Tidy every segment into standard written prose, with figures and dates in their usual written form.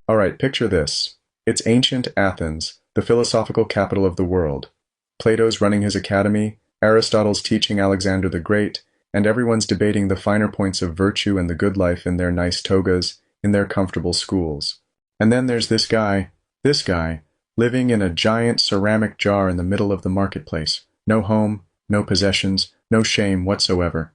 Alright, picture this. It's ancient Athens, the philosophical capital of the world. Plato's running his academy, Aristotle's teaching Alexander the Great, and everyone's debating the finer points of virtue and the good life in their nice togas, in their comfortable schools. And then there's this guy, living in a giant ceramic jar in the middle of the marketplace. No home, no possessions, no shame whatsoever.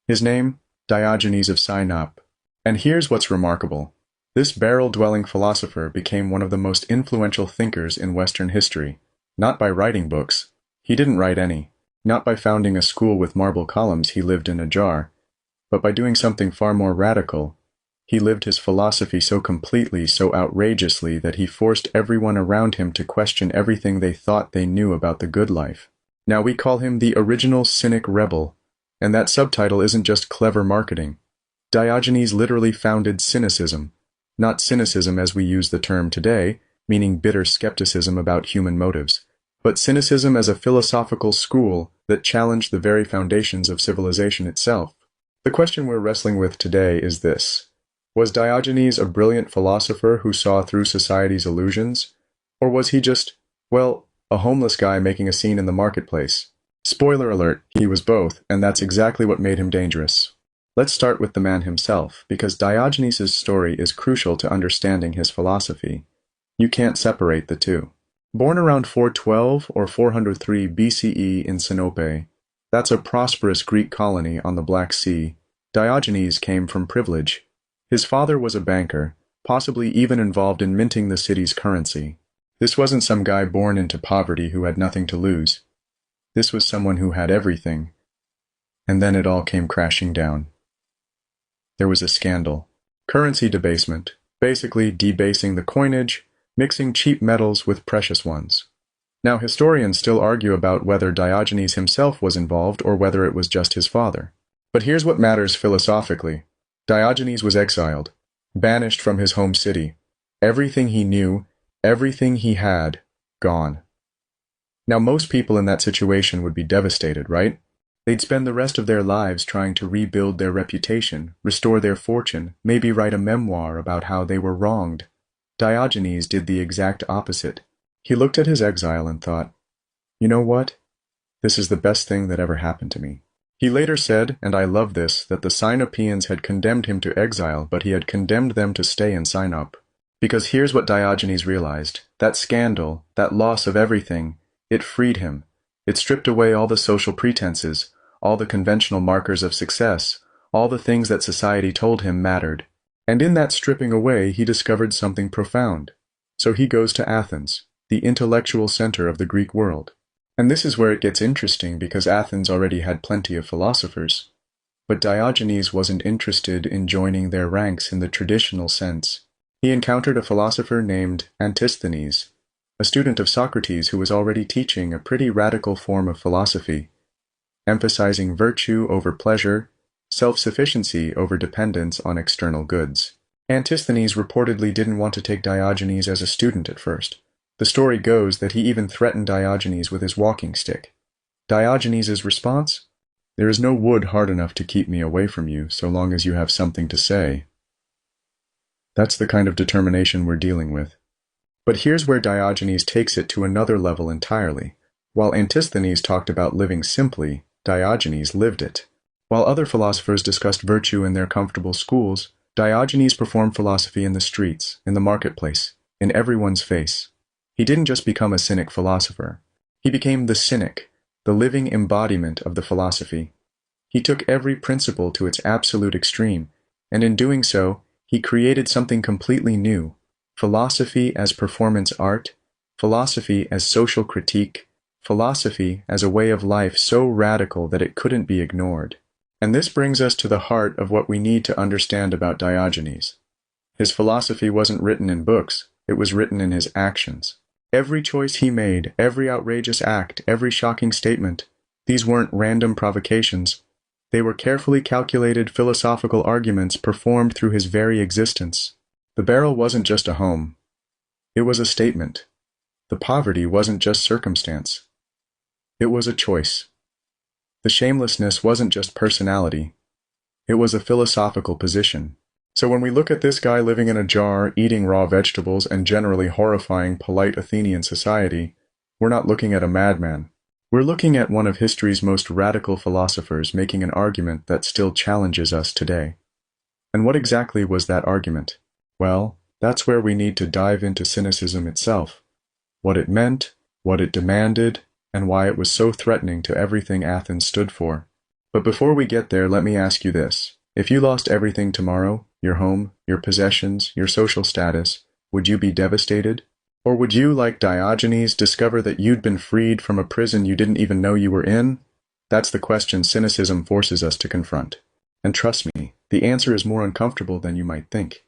His name? Diogenes of Sinope. And here's what's remarkable. This barrel-dwelling philosopher became one of the most influential thinkers in Western history, not by writing books. He didn't write any. Not by founding a school with marble columns he lived in a jar, but by doing something far more radical. He lived his philosophy so completely, so outrageously, that he forced everyone around him to question everything they thought they knew about the good life. Now we call him the original Cynic rebel, and that subtitle isn't just clever marketing. Diogenes literally founded Cynicism, not cynicism as we use the term today, meaning bitter skepticism about human motives, but cynicism as a philosophical school that challenged the very foundations of civilization itself. The question we're wrestling with today is this. Was Diogenes a brilliant philosopher who saw through society's illusions? Or was he just, well, a homeless guy making a scene in the marketplace? Spoiler alert, he was both, and that's exactly what made him dangerous. Let's start with the man himself, because Diogenes' story is crucial to understanding his philosophy. You can't separate the two. Born around 412 or 403 BCE in Sinope, that's a prosperous Greek colony on the Black Sea, Diogenes came from privilege. His father was a banker, possibly even involved in minting the city's currency. This wasn't some guy born into poverty who had nothing to lose. This was someone who had everything. And then it all came crashing down. There was a scandal. Currency debasement, basically debasing the coinage, mixing cheap metals with precious ones. Now historians still argue about whether Diogenes himself was involved or whether it was just his father. But here's what matters philosophically. Diogenes was exiled, banished from his home city. Everything he knew, everything he had, gone. Now most people in that situation would be devastated, right? They'd spend the rest of their lives trying to rebuild their reputation, restore their fortune, maybe write a memoir about how they were wronged. Diogenes did the exact opposite. He looked at his exile and thought, you know what? This is the best thing that ever happened to me. He later said, and I love this, that the Sinopeans had condemned him to exile, but he had condemned them to stay in Sinope. Because here's what Diogenes realized. That scandal, that loss of everything, it freed him. It stripped away all the social pretenses, all the conventional markers of success, all the things that society told him mattered. And in that stripping away, he discovered something profound. So he goes to Athens, the intellectual center of the Greek world. And this is where it gets interesting because Athens already had plenty of philosophers. But Diogenes wasn't interested in joining their ranks in the traditional sense. He encountered a philosopher named Antisthenes, a student of Socrates who was already teaching a pretty radical form of philosophy, emphasizing virtue over pleasure, self-sufficiency over dependence on external goods. Antisthenes reportedly didn't want to take Diogenes as a student at first. The story goes that he even threatened Diogenes with his walking stick. Diogenes' response? There is no wood hard enough to keep me away from you so long as you have something to say. That's the kind of determination we're dealing with. But here's where Diogenes takes it to another level entirely. While Antisthenes talked about living simply, Diogenes lived it. While other philosophers discussed virtue in their comfortable schools, Diogenes performed philosophy in the streets, in the marketplace, in everyone's face. He didn't just become a Cynic philosopher. He became the Cynic, the living embodiment of the philosophy. He took every principle to its absolute extreme, and in doing so, he created something completely new. Philosophy as performance art, philosophy as social critique, philosophy as a way of life so radical that it couldn't be ignored. And this brings us to the heart of what we need to understand about Diogenes. His philosophy wasn't written in books, it was written in his actions. Every choice he made, every outrageous act, every shocking statement, these weren't random provocations. They were carefully calculated philosophical arguments performed through his very existence. The barrel wasn't just a home. It was a statement. The poverty wasn't just circumstance. It was a choice. The shamelessness wasn't just personality. It was a philosophical position. So when we look at this guy living in a jar, eating raw vegetables, and generally horrifying polite Athenian society, we're not looking at a madman. We're looking at one of history's most radical philosophers making an argument that still challenges us today. And what exactly was that argument? Well, that's where we need to dive into cynicism itself. What it meant, what it demanded, and why it was so threatening to everything Athens stood for. But before we get there, let me ask you this. If you lost everything tomorrow, your home, your possessions, your social status, would you be devastated? Or would you, like Diogenes, discover that you'd been freed from a prison you didn't even know you were in? That's the question cynicism forces us to confront. And trust me, the answer is more uncomfortable than you might think.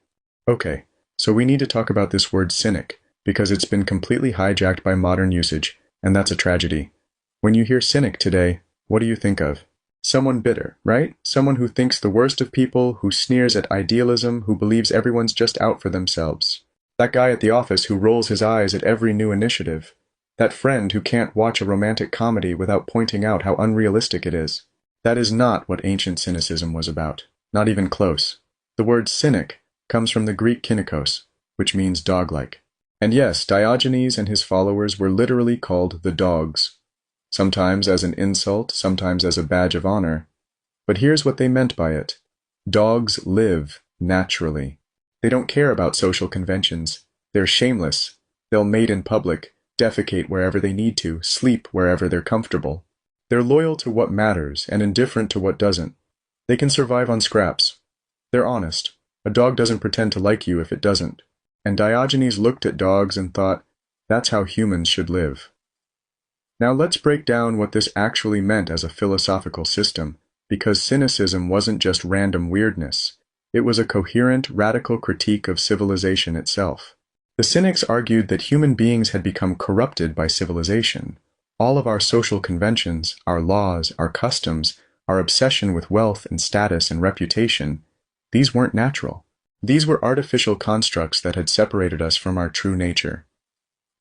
Okay, so we need to talk about this word cynic, because it's been completely hijacked by modern usage, and that's a tragedy. When you hear cynic today, what do you think of? Someone bitter, right? Someone who thinks the worst of people, who sneers at idealism, who believes everyone's just out for themselves. That guy at the office who rolls his eyes at every new initiative. That friend who can't watch a romantic comedy without pointing out how unrealistic it is. That is not what ancient cynicism was about. Not even close. The word cynic comes from the Greek kynikos, which means dog-like. And yes, Diogenes and his followers were literally called the dogs. Sometimes as an insult, sometimes as a badge of honor. But here's what they meant by it. Dogs live naturally. They don't care about social conventions. They're shameless. They'll mate in public, defecate wherever they need to, sleep wherever they're comfortable. They're loyal to what matters and indifferent to what doesn't. They can survive on scraps. They're honest. A dog doesn't pretend to like you if it doesn't. And Diogenes looked at dogs and thought, that's how humans should live. Now let's break down what this actually meant as a philosophical system, because cynicism wasn't just random weirdness. It was a coherent, radical critique of civilization itself. The Cynics argued that human beings had become corrupted by civilization. All of our social conventions, our laws, our customs, our obsession with wealth and status and reputation, these weren't natural. These were artificial constructs that had separated us from our true nature.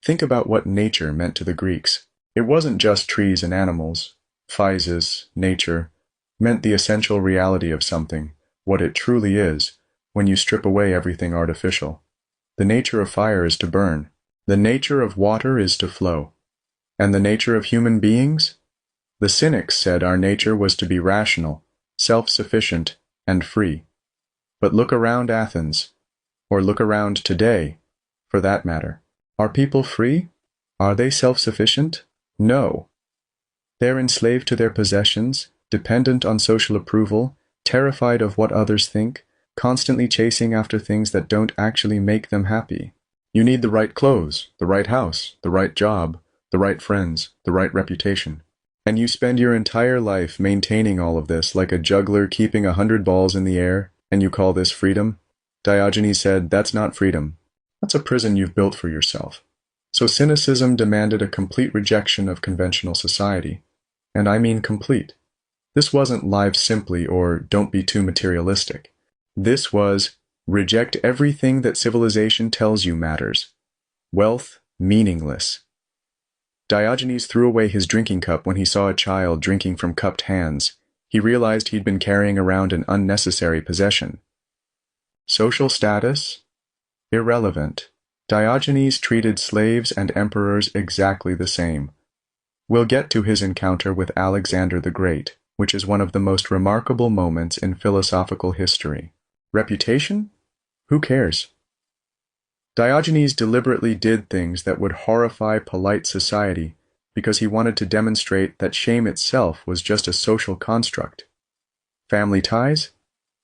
Think about what nature meant to the Greeks. It wasn't just trees and animals. Physis, nature, meant the essential reality of something, what it truly is, when you strip away everything artificial. The nature of fire is to burn. The nature of water is to flow. And the nature of human beings? The Cynics said our nature was to be rational, self-sufficient, and free. But look around Athens, or look around today, for that matter. Are people free? Are they self-sufficient? No. They're enslaved to their possessions, dependent on social approval, terrified of what others think, constantly chasing after things that don't actually make them happy. You need the right clothes, the right house, the right job, the right friends, the right reputation. And you spend your entire life maintaining all of this like a juggler keeping 100 balls in the air, and you call this freedom? Diogenes said, that's not freedom. That's a prison you've built for yourself. So cynicism demanded a complete rejection of conventional society. And I mean complete. This wasn't live simply or don't be too materialistic. This was reject everything that civilization tells you matters. Wealth, meaningless. Diogenes threw away his drinking cup when he saw a child drinking from cupped hands. He realized he'd been carrying around an unnecessary possession. Social status? Irrelevant. Diogenes treated slaves and emperors exactly the same. We'll get to his encounter with Alexander the Great, which is one of the most remarkable moments in philosophical history. Reputation? Who cares? Diogenes deliberately did things that would horrify polite society because he wanted to demonstrate that shame itself was just a social construct. Family ties?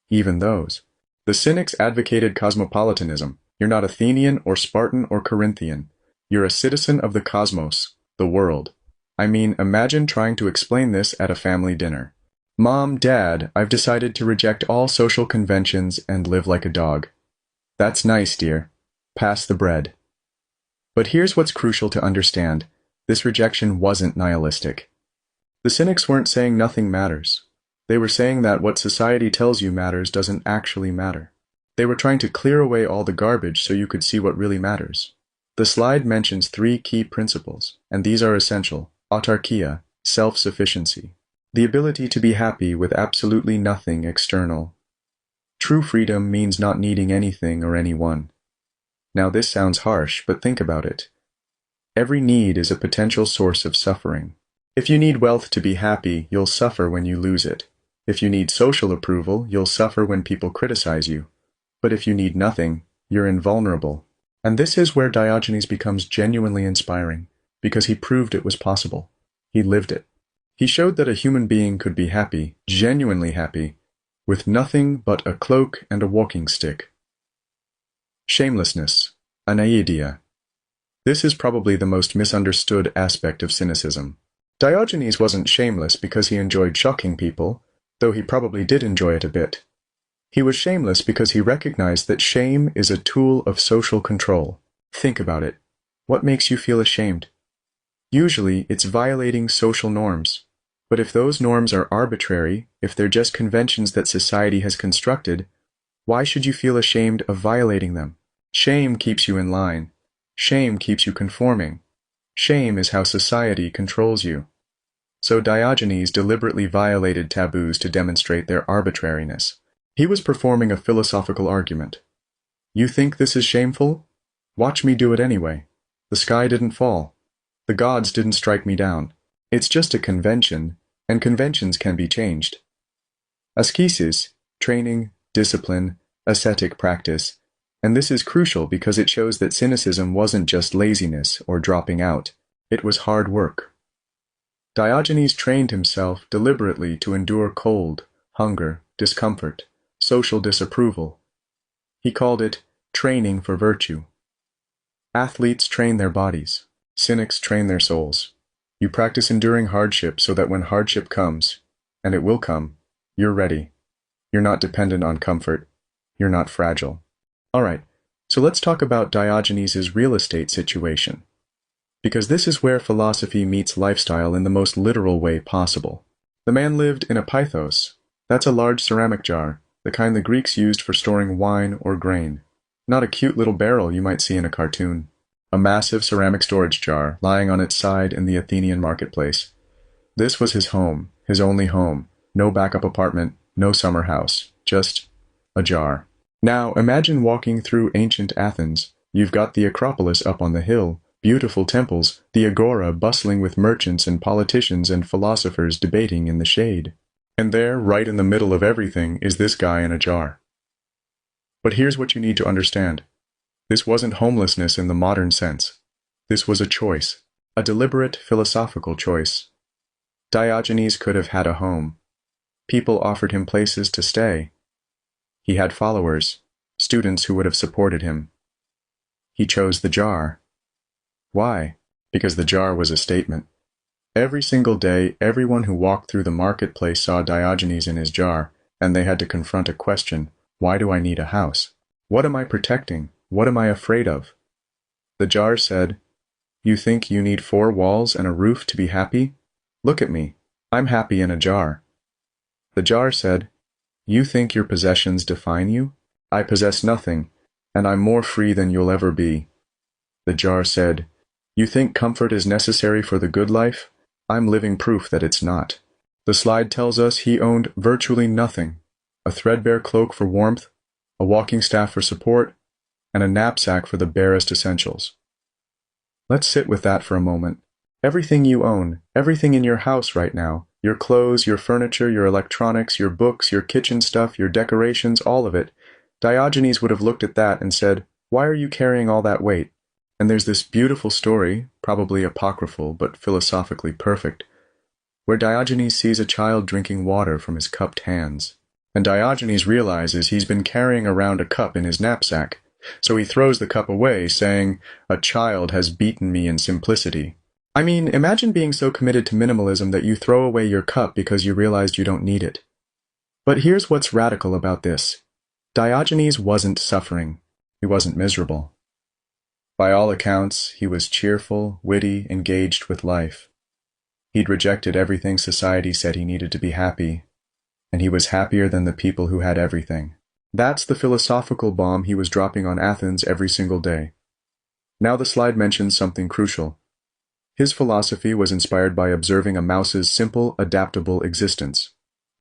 Even those. The Cynics advocated cosmopolitanism. You're not Athenian or Spartan or Corinthian. You're a citizen of the cosmos, the world. I mean, imagine trying to explain this at a family dinner. Mom, Dad, I've decided to reject all social conventions and live like a dog. That's nice, dear. Pass the bread. But here's what's crucial to understand. This rejection wasn't nihilistic. The Cynics weren't saying nothing matters. They were saying that what society tells you matters doesn't actually matter. They were trying to clear away all the garbage so you could see what really matters. The slide mentions 3 key principles, and these are essential: autarkia, self-sufficiency, the ability to be happy with absolutely nothing external, True freedom means not needing anything or anyone. Now this sounds harsh, but think about it. Every need is a potential source of suffering. If you need wealth to be happy, you'll suffer when you lose it. If you need social approval, you'll suffer when people criticize you. But if you need nothing, you're invulnerable. And this is where Diogenes becomes genuinely inspiring, because he proved it was possible. He lived it. He showed that a human being could be happy, genuinely happy, with nothing but a cloak and a walking stick. Shamelessness, anaideia. This is probably the most misunderstood aspect of cynicism. Diogenes wasn't shameless because he enjoyed shocking people, though he probably did enjoy it a bit. He was shameless because he recognized that shame is a tool of social control. Think about it. What makes you feel ashamed? Usually, it's violating social norms. But if those norms are arbitrary, if they're just conventions that society has constructed, why should you feel ashamed of violating them? Shame keeps you in line. Shame keeps you conforming. Shame is how society controls you. So Diogenes deliberately violated taboos to demonstrate their arbitrariness. He was performing a philosophical argument. You think this is shameful? Watch me do it anyway. The sky didn't fall. The gods didn't strike me down. It's just a convention, and conventions can be changed. Ascesis, training, discipline, ascetic practice, and this is crucial because it shows that cynicism wasn't just laziness or dropping out. It was hard work. Diogenes trained himself deliberately to endure cold, hunger, discomfort, social disapproval. He called it training for virtue. Athletes train their bodies. Cynics train their souls. You practice enduring hardship so that when hardship comes, and it will come, you're ready. You're not dependent on comfort. You're not fragile. All right, so let's talk about Diogenes' real estate situation. Because this is where philosophy meets lifestyle in the most literal way possible. The man lived in a pythos. That's a large ceramic jar, the kind the Greeks used for storing wine or grain. Not a cute little barrel you might see in a cartoon. A massive ceramic storage jar lying on its side in the Athenian marketplace. This was his home, his only home. No backup apartment, no summer house, just a jar. Now imagine walking through ancient Athens. You've got the Acropolis up on the hill, beautiful temples, the agora bustling with merchants and politicians and philosophers debating in the shade. And there, right in the middle of everything, is this guy in a jar. But here's what you need to understand. This wasn't homelessness in the modern sense. This was a choice, a deliberate philosophical choice. Diogenes could have had a home. People offered him places to stay. He had followers, students who would have supported him. He chose the jar. Why? Because the jar was a statement. Every single day, everyone who walked through the marketplace saw Diogenes in his jar, and they had to confront a question: why do I need a house? What am I protecting? What am I afraid of? The jar said, you think you need 4 walls and a roof to be happy? Look at me. I'm happy in a jar. The jar said, you think your possessions define you? I possess nothing, and I'm more free than you'll ever be. The jar said, you think comfort is necessary for the good life? I'm living proof that it's not. The slide tells us he owned virtually nothing. A threadbare cloak for warmth, a walking staff for support, and a knapsack for the barest essentials. Let's sit with that for a moment. Everything you own, everything in your house right now, your clothes, your furniture, your electronics, your books, your kitchen stuff, your decorations, all of it, Diogenes would have looked at that and said, why are you carrying all that weight? And there's this beautiful story, probably apocryphal but philosophically perfect, where Diogenes sees a child drinking water from his cupped hands. And Diogenes realizes he's been carrying around a cup in his knapsack. So he throws the cup away, saying, a child has beaten me in simplicity. I mean, imagine being so committed to minimalism that you throw away your cup because you realized you don't need it. But here's what's radical about this. Diogenes wasn't suffering. He wasn't miserable. By all accounts, he was cheerful, witty, engaged with life. He'd rejected everything society said he needed to be happy, and he was happier than the people who had everything. That's the philosophical bomb he was dropping on Athens every single day. Now the slide mentions something crucial. His philosophy was inspired by observing a mouse's simple, adaptable existence,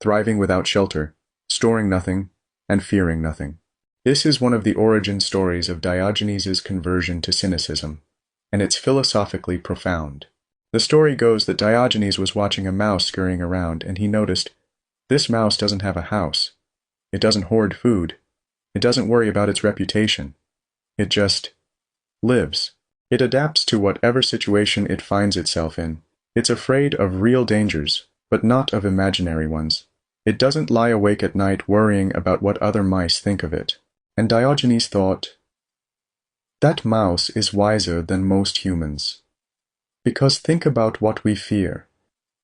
thriving without shelter, storing nothing, and fearing nothing. This is one of the origin stories of Diogenes' conversion to Cynicism, and it's philosophically profound. The story goes that Diogenes was watching a mouse scurrying around, and he noticed, this mouse doesn't have a house. It doesn't hoard food. It doesn't worry about its reputation. It just lives. It adapts to whatever situation it finds itself in. It's afraid of real dangers, but not of imaginary ones. It doesn't lie awake at night worrying about what other mice think of it. And Diogenes thought, that mouse is wiser than most humans. Because think about what we fear.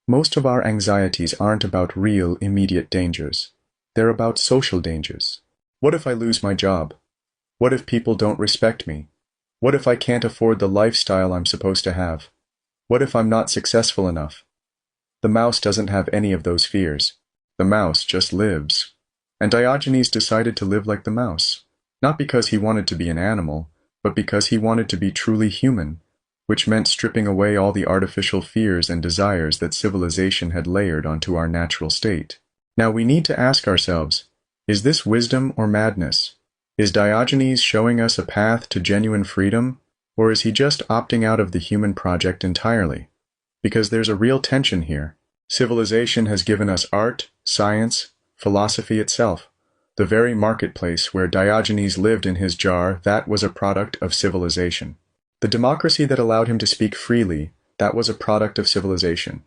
Most of our anxieties aren't about real, immediate dangers. They're about social dangers. What if I lose my job? What if people don't respect me? What if I can't afford the lifestyle I'm supposed to have? What if I'm not successful enough? The mouse doesn't have any of those fears. The mouse just lives. And Diogenes decided to live like the mouse, not because he wanted to be an animal, but because he wanted to be truly human, which meant stripping away all the artificial fears and desires that civilization had layered onto our natural state. Now we need to ask ourselves, is this wisdom or madness? Is Diogenes showing us a path to genuine freedom, or is he just opting out of the human project entirely? Because there's a real tension here. Civilization has given us art, science, philosophy itself. The very marketplace where Diogenes lived in his jar, that was a product of civilization. The democracy that allowed him to speak freely, that was a product of civilization.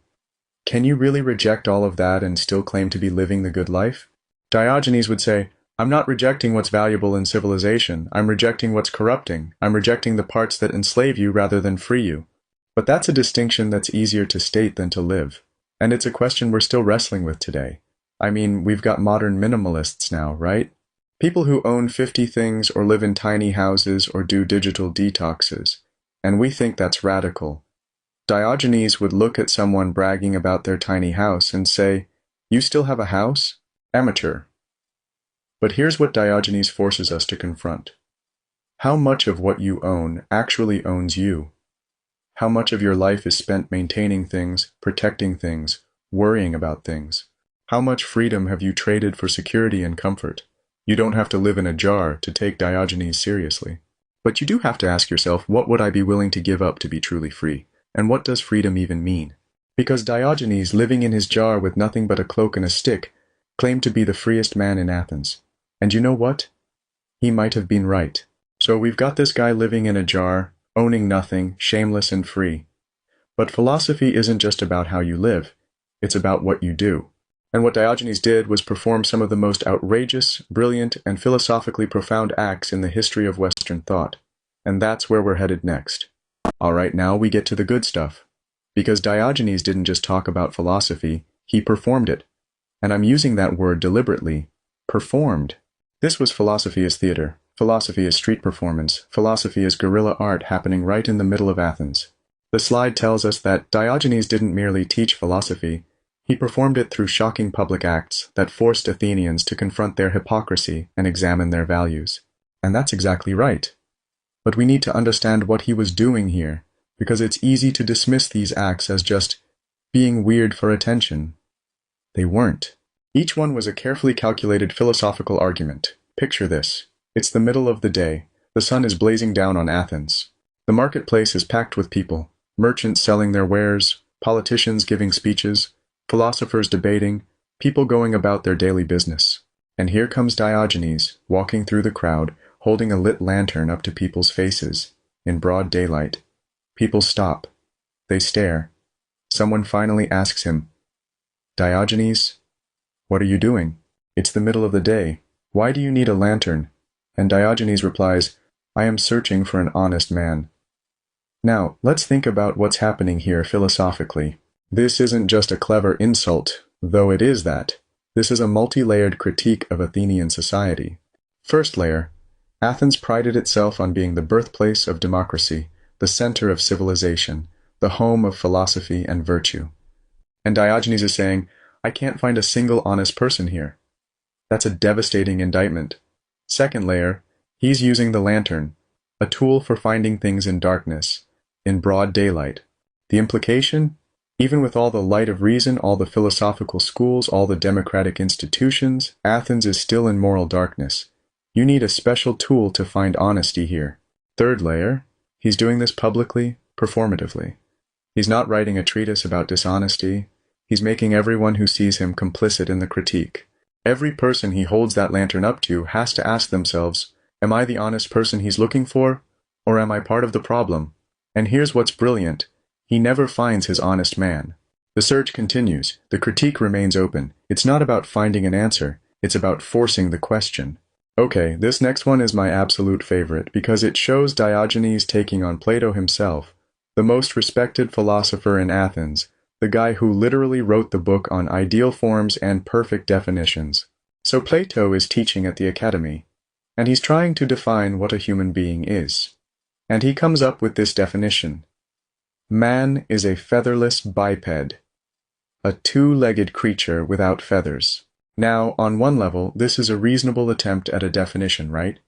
Can you really reject all of that and still claim to be living the good life? Diogenes would say, I'm not rejecting what's valuable in civilization. I'm rejecting what's corrupting. I'm rejecting the parts that enslave you rather than free you. But that's a distinction that's easier to state than to live. And it's a question we're still wrestling with today. I mean, we've got modern minimalists now, right? People who own 50 things or live in tiny houses or do digital detoxes. And we think that's radical. Diogenes would look at someone bragging about their tiny house and say, you still have a house? Amateur. But here's what Diogenes forces us to confront. How much of what you own actually owns you? How much of your life is spent maintaining things, protecting things, worrying about things? How much freedom have you traded for security and comfort? You don't have to live in a jar to take Diogenes seriously. But you do have to ask yourself, what would I be willing to give up to be truly free? And what does freedom even mean? Because Diogenes, living in his jar with nothing but a cloak and a stick, claimed to be the freest man in Athens. And you know what? He might have been right. So we've got this guy living in a jar, owning nothing, shameless and free. But philosophy isn't just about how you live. It's about what you do. And what Diogenes did was perform some of the most outrageous, brilliant, and philosophically profound acts in the history of Western thought. And that's where we're headed next. All right, now we get to the good stuff. Because Diogenes didn't just talk about philosophy, he performed it. And I'm using that word deliberately. Performed. This was philosophy as theater. Philosophy as street performance. Philosophy as guerrilla art happening right in the middle of Athens. The slide tells us that Diogenes didn't merely teach philosophy. He performed it through shocking public acts that forced Athenians to confront their hypocrisy and examine their values. And that's exactly right. But we need to understand what he was doing here, because it's easy to dismiss these acts as just being weird for attention. They weren't. Each one was a carefully calculated philosophical argument. Picture this. It's the middle of the day. The sun is blazing down on Athens. The marketplace is packed with people, merchants selling their wares, politicians giving speeches, philosophers debating, people going about their daily business. And here comes Diogenes, walking through the crowd, holding a lit lantern up to people's faces, in broad daylight. People stop. They stare. Someone finally asks him, Diogenes, what are you doing? It's the middle of the day. Why do you need a lantern? And Diogenes replies, I am searching for an honest man. Now, let's think about what's happening here philosophically. This isn't just a clever insult, though it is that. This is a multi-layered critique of Athenian society. First layer, Athens prided itself on being the birthplace of democracy, the center of civilization, the home of philosophy and virtue. And Diogenes is saying, I can't find a single honest person here. That's a devastating indictment. Second layer, he's using the lantern, a tool for finding things in darkness, in broad daylight. The implication? Even with all the light of reason, all the philosophical schools, all the democratic institutions, Athens is still in moral darkness. You need a special tool to find honesty here. Third layer, he's doing this publicly, performatively. He's not writing a treatise about dishonesty. He's making everyone who sees him complicit in the critique. Every person he holds that lantern up to has to ask themselves, am I the honest person he's looking for, or am I part of the problem? And here's what's brilliant. He never finds his honest man. The search continues. The critique remains open. It's not about finding an answer. It's about forcing the question. Okay, this next one is my absolute favorite because it shows Diogenes taking on Plato himself, the most respected philosopher in Athens, the guy who literally wrote the book on ideal forms and perfect definitions. So Plato is teaching at the academy, and he's trying to define what a human being is. And he comes up with this definition. Man is a featherless biped, a two-legged creature without feathers. Now, on one level, this is a reasonable attempt at a definition, right?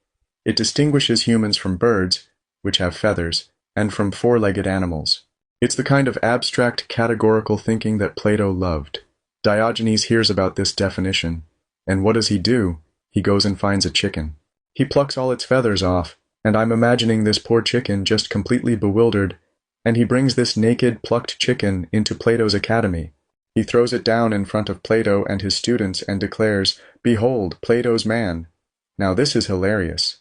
It distinguishes humans from birds, which have feathers, and from four-legged animals. It's the kind of abstract categorical thinking that Plato loved. Diogenes hears about this definition, and what does he do? He goes and finds a chicken. He plucks all its feathers off, and I'm imagining this poor chicken just completely bewildered, and he brings this naked, plucked chicken into Plato's academy. He throws it down in front of Plato and his students and declares, "Behold, Plato's man." Now this is hilarious,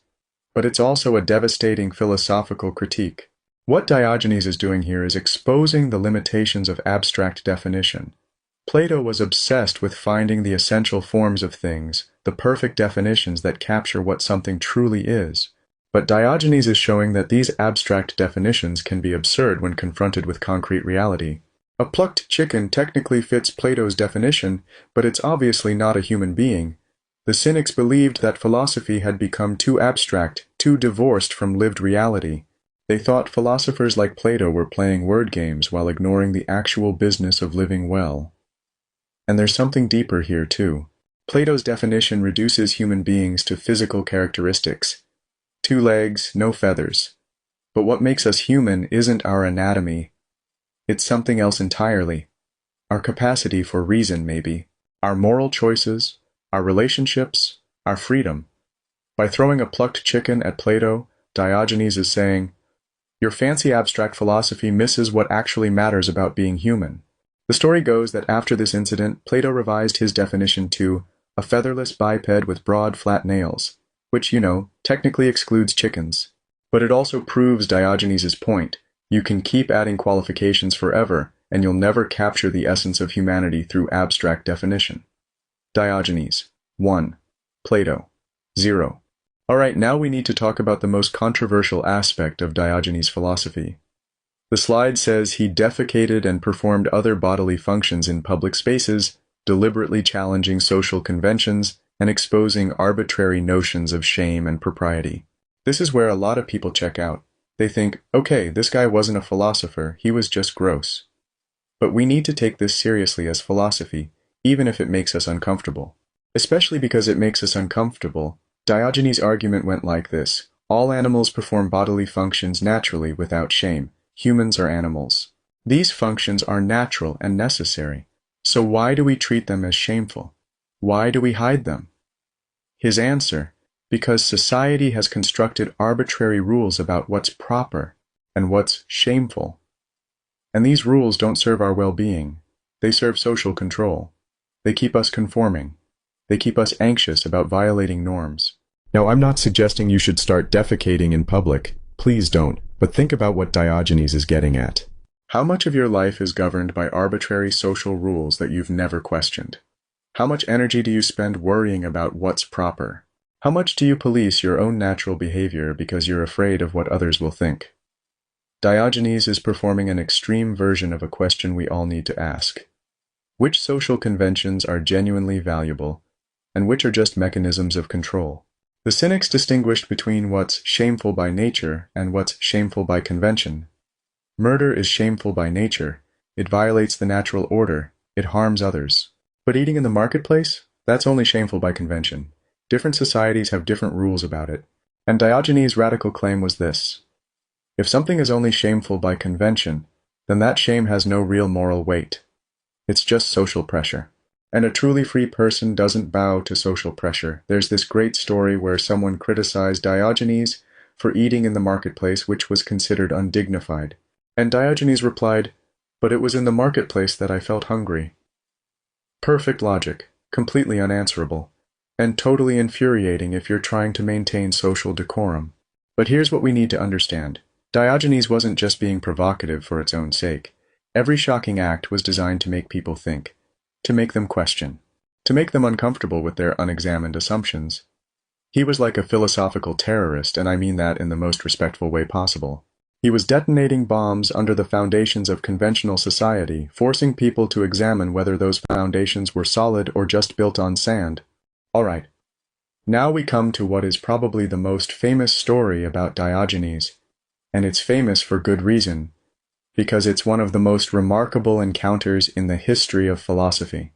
but it's also a devastating philosophical critique. What Diogenes is doing here is exposing the limitations of abstract definition. Plato was obsessed with finding the essential forms of things, the perfect definitions that capture what something truly is. But Diogenes is showing that these abstract definitions can be absurd when confronted with concrete reality. A plucked chicken technically fits Plato's definition, but it's obviously not a human being. The Cynics believed that philosophy had become too abstract, too divorced from lived reality. They thought philosophers like Plato were playing word games while ignoring the actual business of living well. And there's something deeper here, too. Plato's definition reduces human beings to physical characteristics. 2 legs, no feathers. But what makes us human isn't our anatomy. It's something else entirely. Our capacity for reason, maybe. Our moral choices, our relationships, our freedom. By throwing a plucked chicken at Plato, Diogenes is saying, your fancy abstract philosophy misses what actually matters about being human. The story goes that after this incident, Plato revised his definition to a featherless biped with broad, flat nails, which, technically excludes chickens. But it also proves Diogenes' point. You can keep adding qualifications forever, and you'll never capture the essence of humanity through abstract definition. Diogenes. 1. Plato. 0. Alright, now we need to talk about the most controversial aspect of Diogenes' philosophy. The slide says he defecated and performed other bodily functions in public spaces, deliberately challenging social conventions and exposing arbitrary notions of shame and propriety. This is where a lot of people check out. They think, okay, this guy wasn't a philosopher, he was just gross. But we need to take this seriously as philosophy, even if it makes us uncomfortable. Especially because it makes us uncomfortable, Diogenes' argument went like this. All animals perform bodily functions naturally without shame. Humans are animals. These functions are natural and necessary. So why do we treat them as shameful? Why do we hide them? His answer, because society has constructed arbitrary rules about what's proper and what's shameful. And these rules don't serve our well-being. They serve social control. They keep us conforming. They keep us anxious about violating norms. Now, I'm not suggesting you should start defecating in public. Please don't. But think about what Diogenes is getting at. How much of your life is governed by arbitrary social rules that you've never questioned? How much energy do you spend worrying about what's proper? How much do you police your own natural behavior because you're afraid of what others will think? Diogenes is performing an extreme version of a question we all need to ask. Which social conventions are genuinely valuable, and which are just mechanisms of control? The Cynics distinguished between what's shameful by nature and what's shameful by convention. Murder is shameful by nature. It violates the natural order. It harms others. But eating in the marketplace? That's only shameful by convention. Different societies have different rules about it. And Diogenes' radical claim was this. If something is only shameful by convention, then that shame has no real moral weight. It's just social pressure. And a truly free person doesn't bow to social pressure. There's this great story where someone criticized Diogenes for eating in the marketplace, which was considered undignified. And Diogenes replied, "But it was in the marketplace that I felt hungry." Perfect logic, completely unanswerable, and totally infuriating if you're trying to maintain social decorum. But here's what we need to understand. Diogenes wasn't just being provocative for its own sake. Every shocking act was designed to make people think, to make them question, to make them uncomfortable with their unexamined assumptions. He was like a philosophical terrorist, and I mean that in the most respectful way possible. He was detonating bombs under the foundations of conventional society, forcing people to examine whether those foundations were solid or just built on sand. All right, now we come to what is probably the most famous story about Diogenes, and it's famous for good reason, because it's one of the most remarkable encounters in the history of philosophy.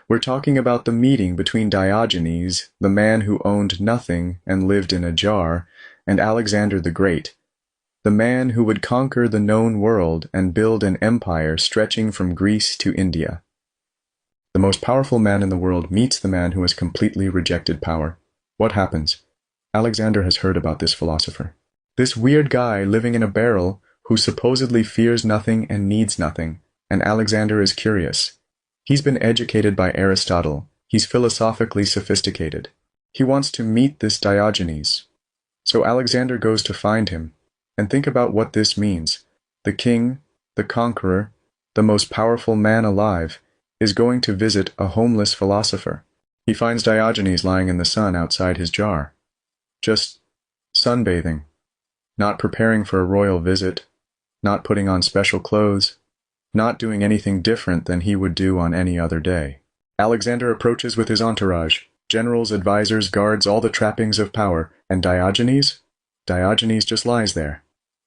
We're talking about the meeting between Diogenes, the man who owned nothing and lived in a jar, and Alexander the Great, the man who would conquer the known world and build an empire stretching from Greece to India. The most powerful man in the world meets the man who has completely rejected power. What happens? Alexander has heard about this philosopher. This weird guy living in a barrel who supposedly fears nothing and needs nothing, and Alexander is curious. He's been educated by Aristotle. He's philosophically sophisticated. He wants to meet this Diogenes. So Alexander goes to find him. And think about what this means. The king, the conqueror, the most powerful man alive, is going to visit a homeless philosopher. He finds Diogenes lying in the sun outside his jar, just sunbathing, not preparing for a royal visit, not putting on special clothes, not doing anything different than he would do on any other day. Alexander approaches with his entourage, generals, advisors, guards, all the trappings of power, and Diogenes just lies there.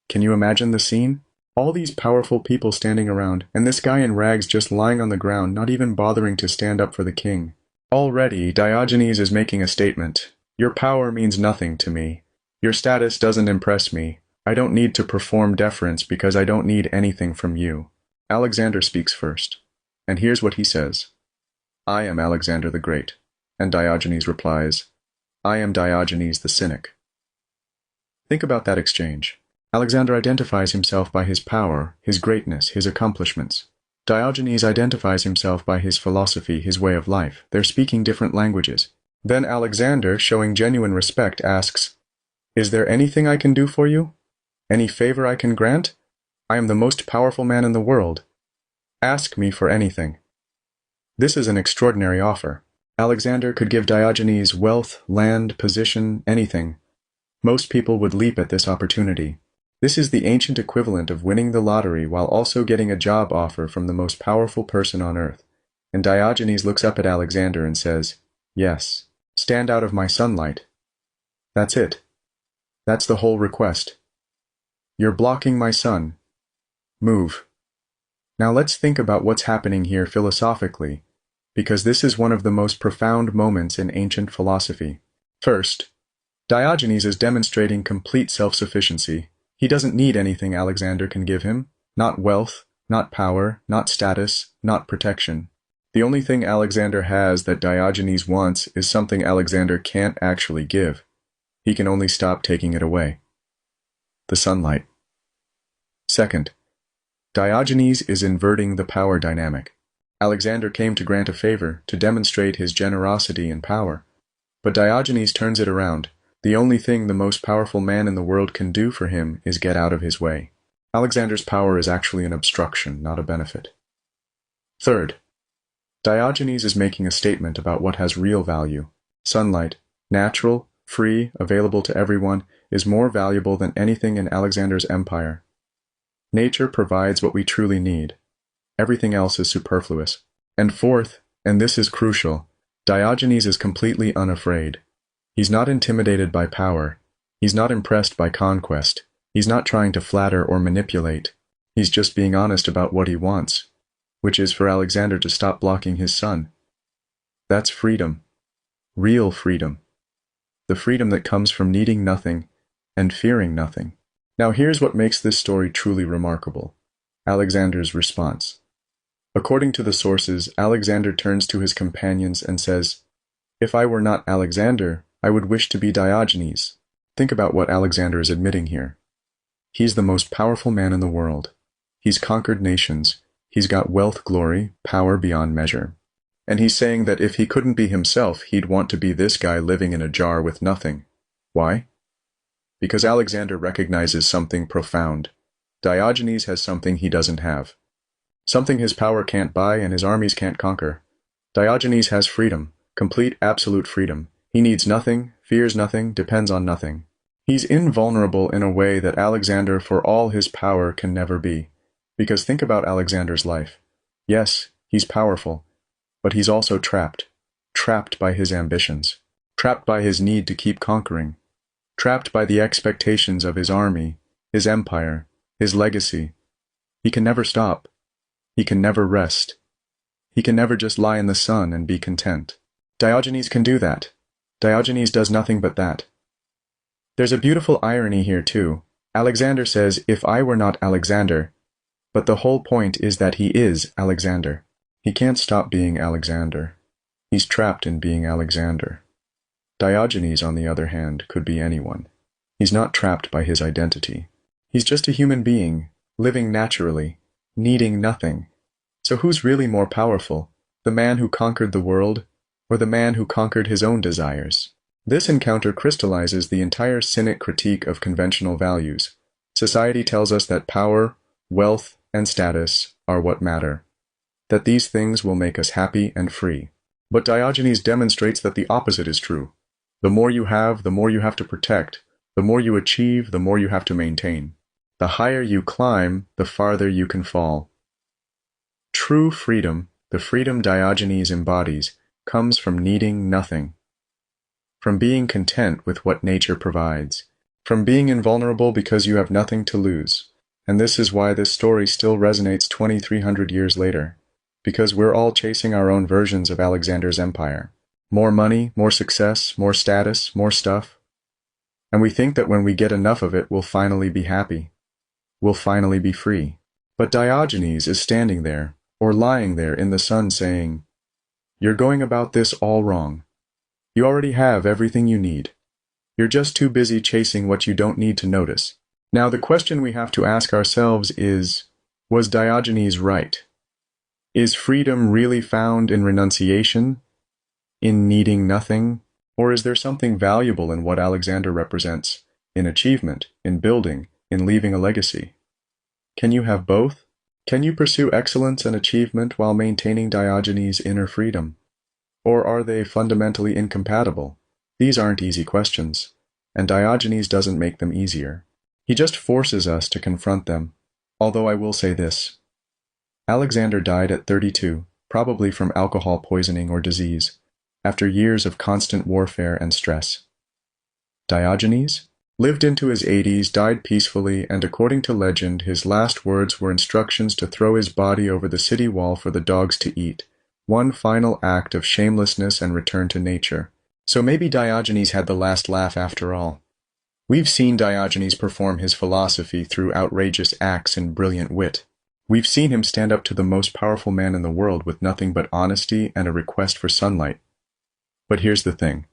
Can you imagine the scene? All these powerful people standing around, and this guy in rags just lying on the ground, not even bothering to stand up for the king. Already, Diogenes is making a statement. Your power means nothing to me. Your status doesn't impress me. I don't need to perform deference because I don't need anything from you. Alexander speaks first, and here's what he says. I am Alexander the Great. And Diogenes replies, I am Diogenes the Cynic. Think about that exchange. Alexander identifies himself by his power, his greatness, his accomplishments. Diogenes identifies himself by his philosophy, his way of life. They're speaking different languages. Then Alexander, showing genuine respect, asks, Is there anything I can do for you? Any favor I can grant? I am the most powerful man in the world. Ask me for anything. This is an extraordinary offer. Alexander could give Diogenes wealth, land, position, anything. Most people would leap at this opportunity. This is the ancient equivalent of winning the lottery while also getting a job offer from the most powerful person on earth. And Diogenes looks up at Alexander and says, Yes, stand out of my sunlight. That's it. That's the whole request. You're blocking my sun. Move. Now let's think about what's happening here philosophically, because this is one of the most profound moments in ancient philosophy. First, Diogenes is demonstrating complete self-sufficiency. He doesn't need anything Alexander can give him. Not wealth, not power, not status, not protection. The only thing Alexander has that Diogenes wants is something Alexander can't actually give. He can only stop taking it away. The sunlight. Second, Diogenes is inverting the power dynamic. Alexander came to grant a favor, to demonstrate his generosity and power. But Diogenes turns it around. The only thing the most powerful man in the world can do for him is get out of his way. Alexander's power is actually an obstruction, not a benefit. Third, Diogenes is making a statement about what has real value. Sunlight, natural, free, available to everyone, is more valuable than anything in Alexander's empire. Nature provides what we truly need. Everything else is superfluous. And fourth, and this is crucial, Diogenes is completely unafraid. He's not intimidated by power. He's not impressed by conquest. He's not trying to flatter or manipulate. He's just being honest about what he wants, which is for Alexander to stop blocking his sun. That's freedom. Real freedom. The freedom that comes from needing nothing and fearing nothing. Now here's what makes this story truly remarkable. Alexander's response. According to the sources, Alexander turns to his companions and says, "If I were not Alexander, I would wish to be Diogenes." Think about what Alexander is admitting here. He's the most powerful man in the world. He's conquered nations. He's got wealth, glory, power beyond measure. And he's saying that if he couldn't be himself, he'd want to be this guy living in a jar with nothing. Why? Because Alexander recognizes something profound. Diogenes has something he doesn't have. Something his power can't buy and his armies can't conquer. Diogenes has freedom, complete, absolute freedom. He needs nothing, fears nothing, depends on nothing. He's invulnerable in a way that Alexander, for all his power, can never be. Because think about Alexander's life. Yes, he's powerful, but he's also trapped. Trapped by his ambitions. Trapped by his need to keep conquering. Trapped by the expectations of his army, his empire, his legacy. He can never stop. He can never rest. He can never just lie in the sun and be content. Diogenes can do that. Diogenes does nothing but that. There's a beautiful irony here too. Alexander says, "If I were not Alexander," but the whole point is that he is Alexander. He can't stop being Alexander. He's trapped in being Alexander. Diogenes, on the other hand, could be anyone. He's not trapped by his identity. He's just a human being, living naturally, needing nothing. So who's really more powerful, the man who conquered the world, or the man who conquered his own desires? This encounter crystallizes the entire Cynic critique of conventional values. Society tells us that power, wealth, and status are what matter, that these things will make us happy and free. But Diogenes demonstrates that the opposite is true. The more you have, the more you have to protect. The more you achieve, the more you have to maintain. The higher you climb, the farther you can fall. True freedom, the freedom Diogenes embodies, comes from needing nothing. From being content with what nature provides. From being invulnerable because you have nothing to lose. And this is why this story still resonates 2,300 years later. Because we're all chasing our own versions of Alexander's empire. More money, more success, more status, more stuff. And we think that when we get enough of it, we'll finally be happy. We'll finally be free. But Diogenes is standing there, or lying there in the sun saying, "You're going about this all wrong. You already have everything you need. You're just too busy chasing what you don't need to notice." Now the question we have to ask ourselves is, was Diogenes right? Is freedom really found in renunciation? In needing nothing? Or is there something valuable in what Alexander represents, in achievement, in building, in leaving a legacy? Can you have both? Can you pursue excellence and achievement while maintaining Diogenes' inner freedom? Or are they fundamentally incompatible? These aren't easy questions, and Diogenes doesn't make them easier. He just forces us to confront them, although I will say this. Alexander died at 32, probably from alcohol poisoning or disease, after years of constant warfare and stress. Diogenes lived into his 80s, died peacefully, and according to legend, his last words were instructions to throw his body over the city wall for the dogs to eat, one final act of shamelessness and return to nature. So maybe Diogenes had the last laugh after all. We've seen Diogenes perform his philosophy through outrageous acts and brilliant wit. We've seen him stand up to the most powerful man in the world with nothing but honesty and a request for sunlight. But here's the thing.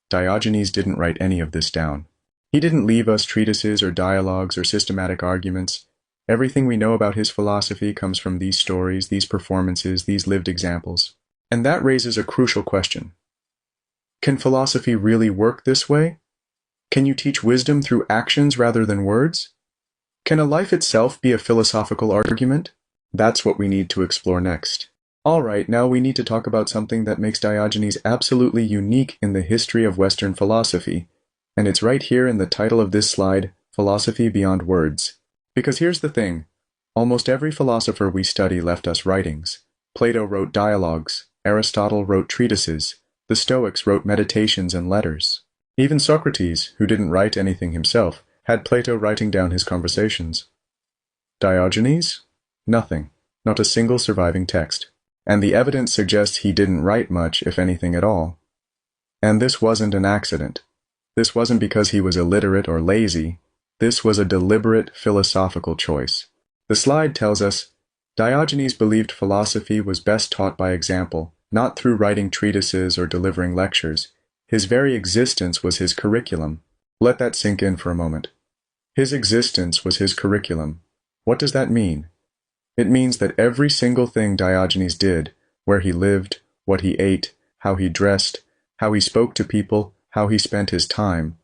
Diogenes didn't write any of this down. He didn't leave us treatises or dialogues or systematic arguments. Everything we know about his philosophy comes from these stories, these performances, these lived examples. And that raises a crucial question. Can philosophy really work this way? Can you teach wisdom through actions rather than words? Can a life itself be a philosophical argument? That's what we need to explore next. All right, now we need to talk about something that makes Diogenes absolutely unique in the history of Western philosophy. And it's right here in the title of this slide, Philosophy Beyond Words. Because here's the thing. Almost every philosopher we study left us writings. Plato wrote dialogues. Aristotle wrote treatises. The Stoics wrote meditations and letters. Even Socrates, who didn't write anything himself, had Plato writing down his conversations. Diogenes? Nothing. Not a single surviving text. And the evidence suggests he didn't write much, if anything at all. And this wasn't an accident. This wasn't because he was illiterate or lazy. This was a deliberate philosophical choice. The slide tells us, Diogenes believed philosophy was best taught by example, not through writing treatises or delivering lectures. His very existence was his curriculum. Let that sink in for a moment. His existence was his curriculum. What does that mean? It means that every single thing Diogenes did, where he lived, what he ate, how he dressed, how he spoke to people, how he spent his time,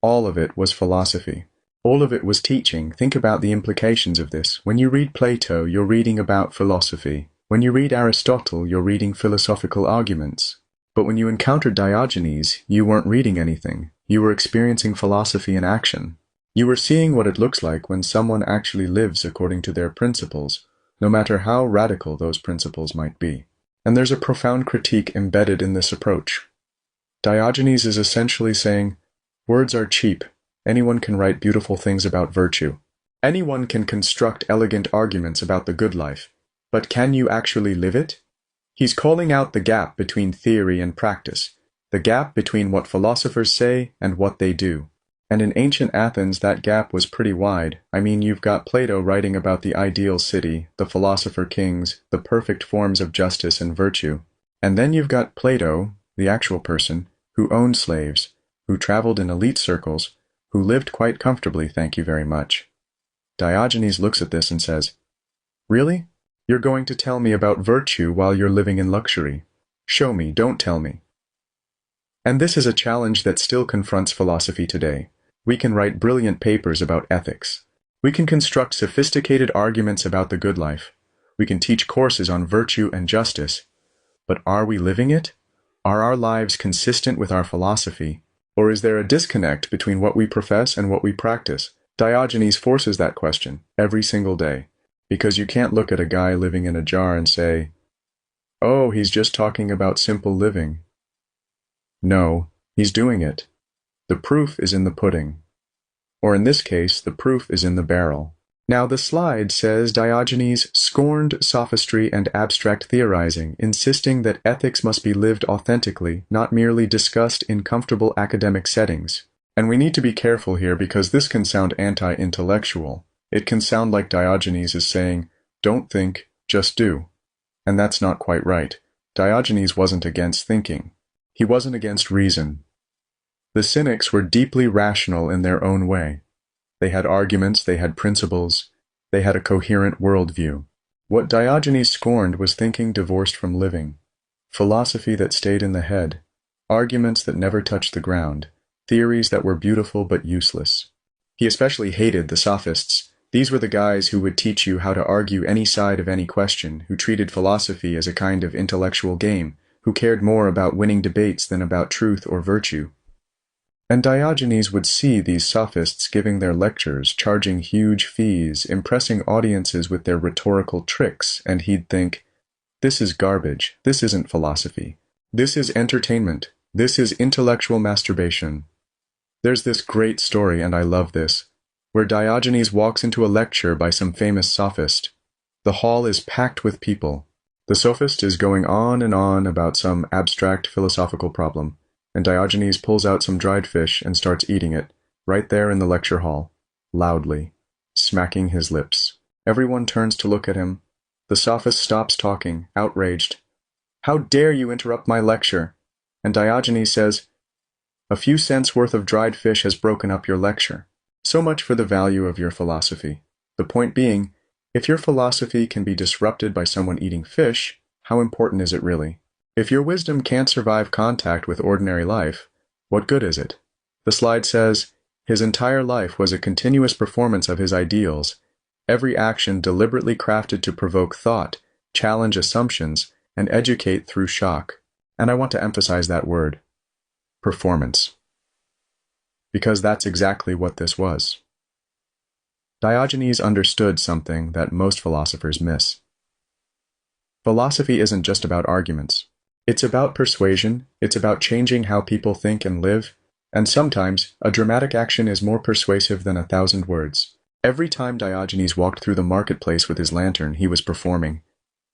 all of it was philosophy. All of it was teaching. Think about the implications of this. When you read Plato, you're reading about philosophy. When you read Aristotle, you're reading philosophical arguments. But when you encountered Diogenes, you weren't reading anything. You were experiencing philosophy in action. You were seeing what it looks like when someone actually lives according to their principles, no matter how radical those principles might be. And there's a profound critique embedded in this approach. Diogenes is essentially saying, words are cheap. Anyone can write beautiful things about virtue. Anyone can construct elegant arguments about the good life. But can you actually live it? He's calling out the gap between theory and practice, the gap between what philosophers say and what they do. And in ancient Athens, that gap was pretty wide. I mean, you've got Plato writing about the ideal city, the philosopher kings, the perfect forms of justice and virtue. And then you've got Plato, the actual person, who owned slaves, who traveled in elite circles, who lived quite comfortably, thank you very much. Diogenes looks at this and says, really? You're going to tell me about virtue while you're living in luxury? Show me, don't tell me. And this is a challenge that still confronts philosophy today. We can write brilliant papers about ethics. We can construct sophisticated arguments about the good life. We can teach courses on virtue and justice. But are we living it? Are our lives consistent with our philosophy? Or is there a disconnect between what we profess and what we practice? Diogenes forces that question every single day, because you can't look at a guy living in a jar and say, oh, he's just talking about simple living. No, he's doing it. The proof is in the pudding. Or in this case, the proof is in the barrel. Now the slide says Diogenes scorned sophistry and abstract theorizing, insisting that ethics must be lived authentically, not merely discussed in comfortable academic settings. And we need to be careful here because this can sound anti-intellectual. It can sound like Diogenes is saying, don't think, just do. And that's not quite right. Diogenes wasn't against thinking. He wasn't against reason. The Cynics were deeply rational in their own way. They had arguments, they had principles, they had a coherent worldview. What Diogenes scorned was thinking divorced from living, philosophy that stayed in the head, arguments that never touched the ground, theories that were beautiful but useless. He especially hated the sophists. These were the guys who would teach you how to argue any side of any question, who treated philosophy as a kind of intellectual game, who cared more about winning debates than about truth or virtue. And Diogenes would see these sophists giving their lectures, charging huge fees, impressing audiences with their rhetorical tricks, and he'd think, this is garbage, this isn't philosophy, this is entertainment, this is intellectual masturbation. There's this great story, and I love this, where Diogenes walks into a lecture by some famous sophist. The hall is packed with people. The sophist is going on and on about some abstract philosophical problem, and Diogenes pulls out some dried fish and starts eating it, right there in the lecture hall, loudly, smacking his lips. Everyone turns to look at him. The sophist stops talking, outraged. How dare you interrupt my lecture? And Diogenes says, a few cents worth of dried fish has broken up your lecture. So much for the value of your philosophy. The point being, if your philosophy can be disrupted by someone eating fish, how important is it really? If your wisdom can't survive contact with ordinary life, what good is it? The slide says, his entire life was a continuous performance of his ideals, every action deliberately crafted to provoke thought, challenge assumptions, and educate through shock. And I want to emphasize that word, performance. Because that's exactly what this was. Diogenes understood something that most philosophers miss. Philosophy isn't just about arguments. It's about persuasion, it's about changing how people think and live, and sometimes a dramatic action is more persuasive than 1,000 words. Every time Diogenes walked through the marketplace with his lantern, he was performing.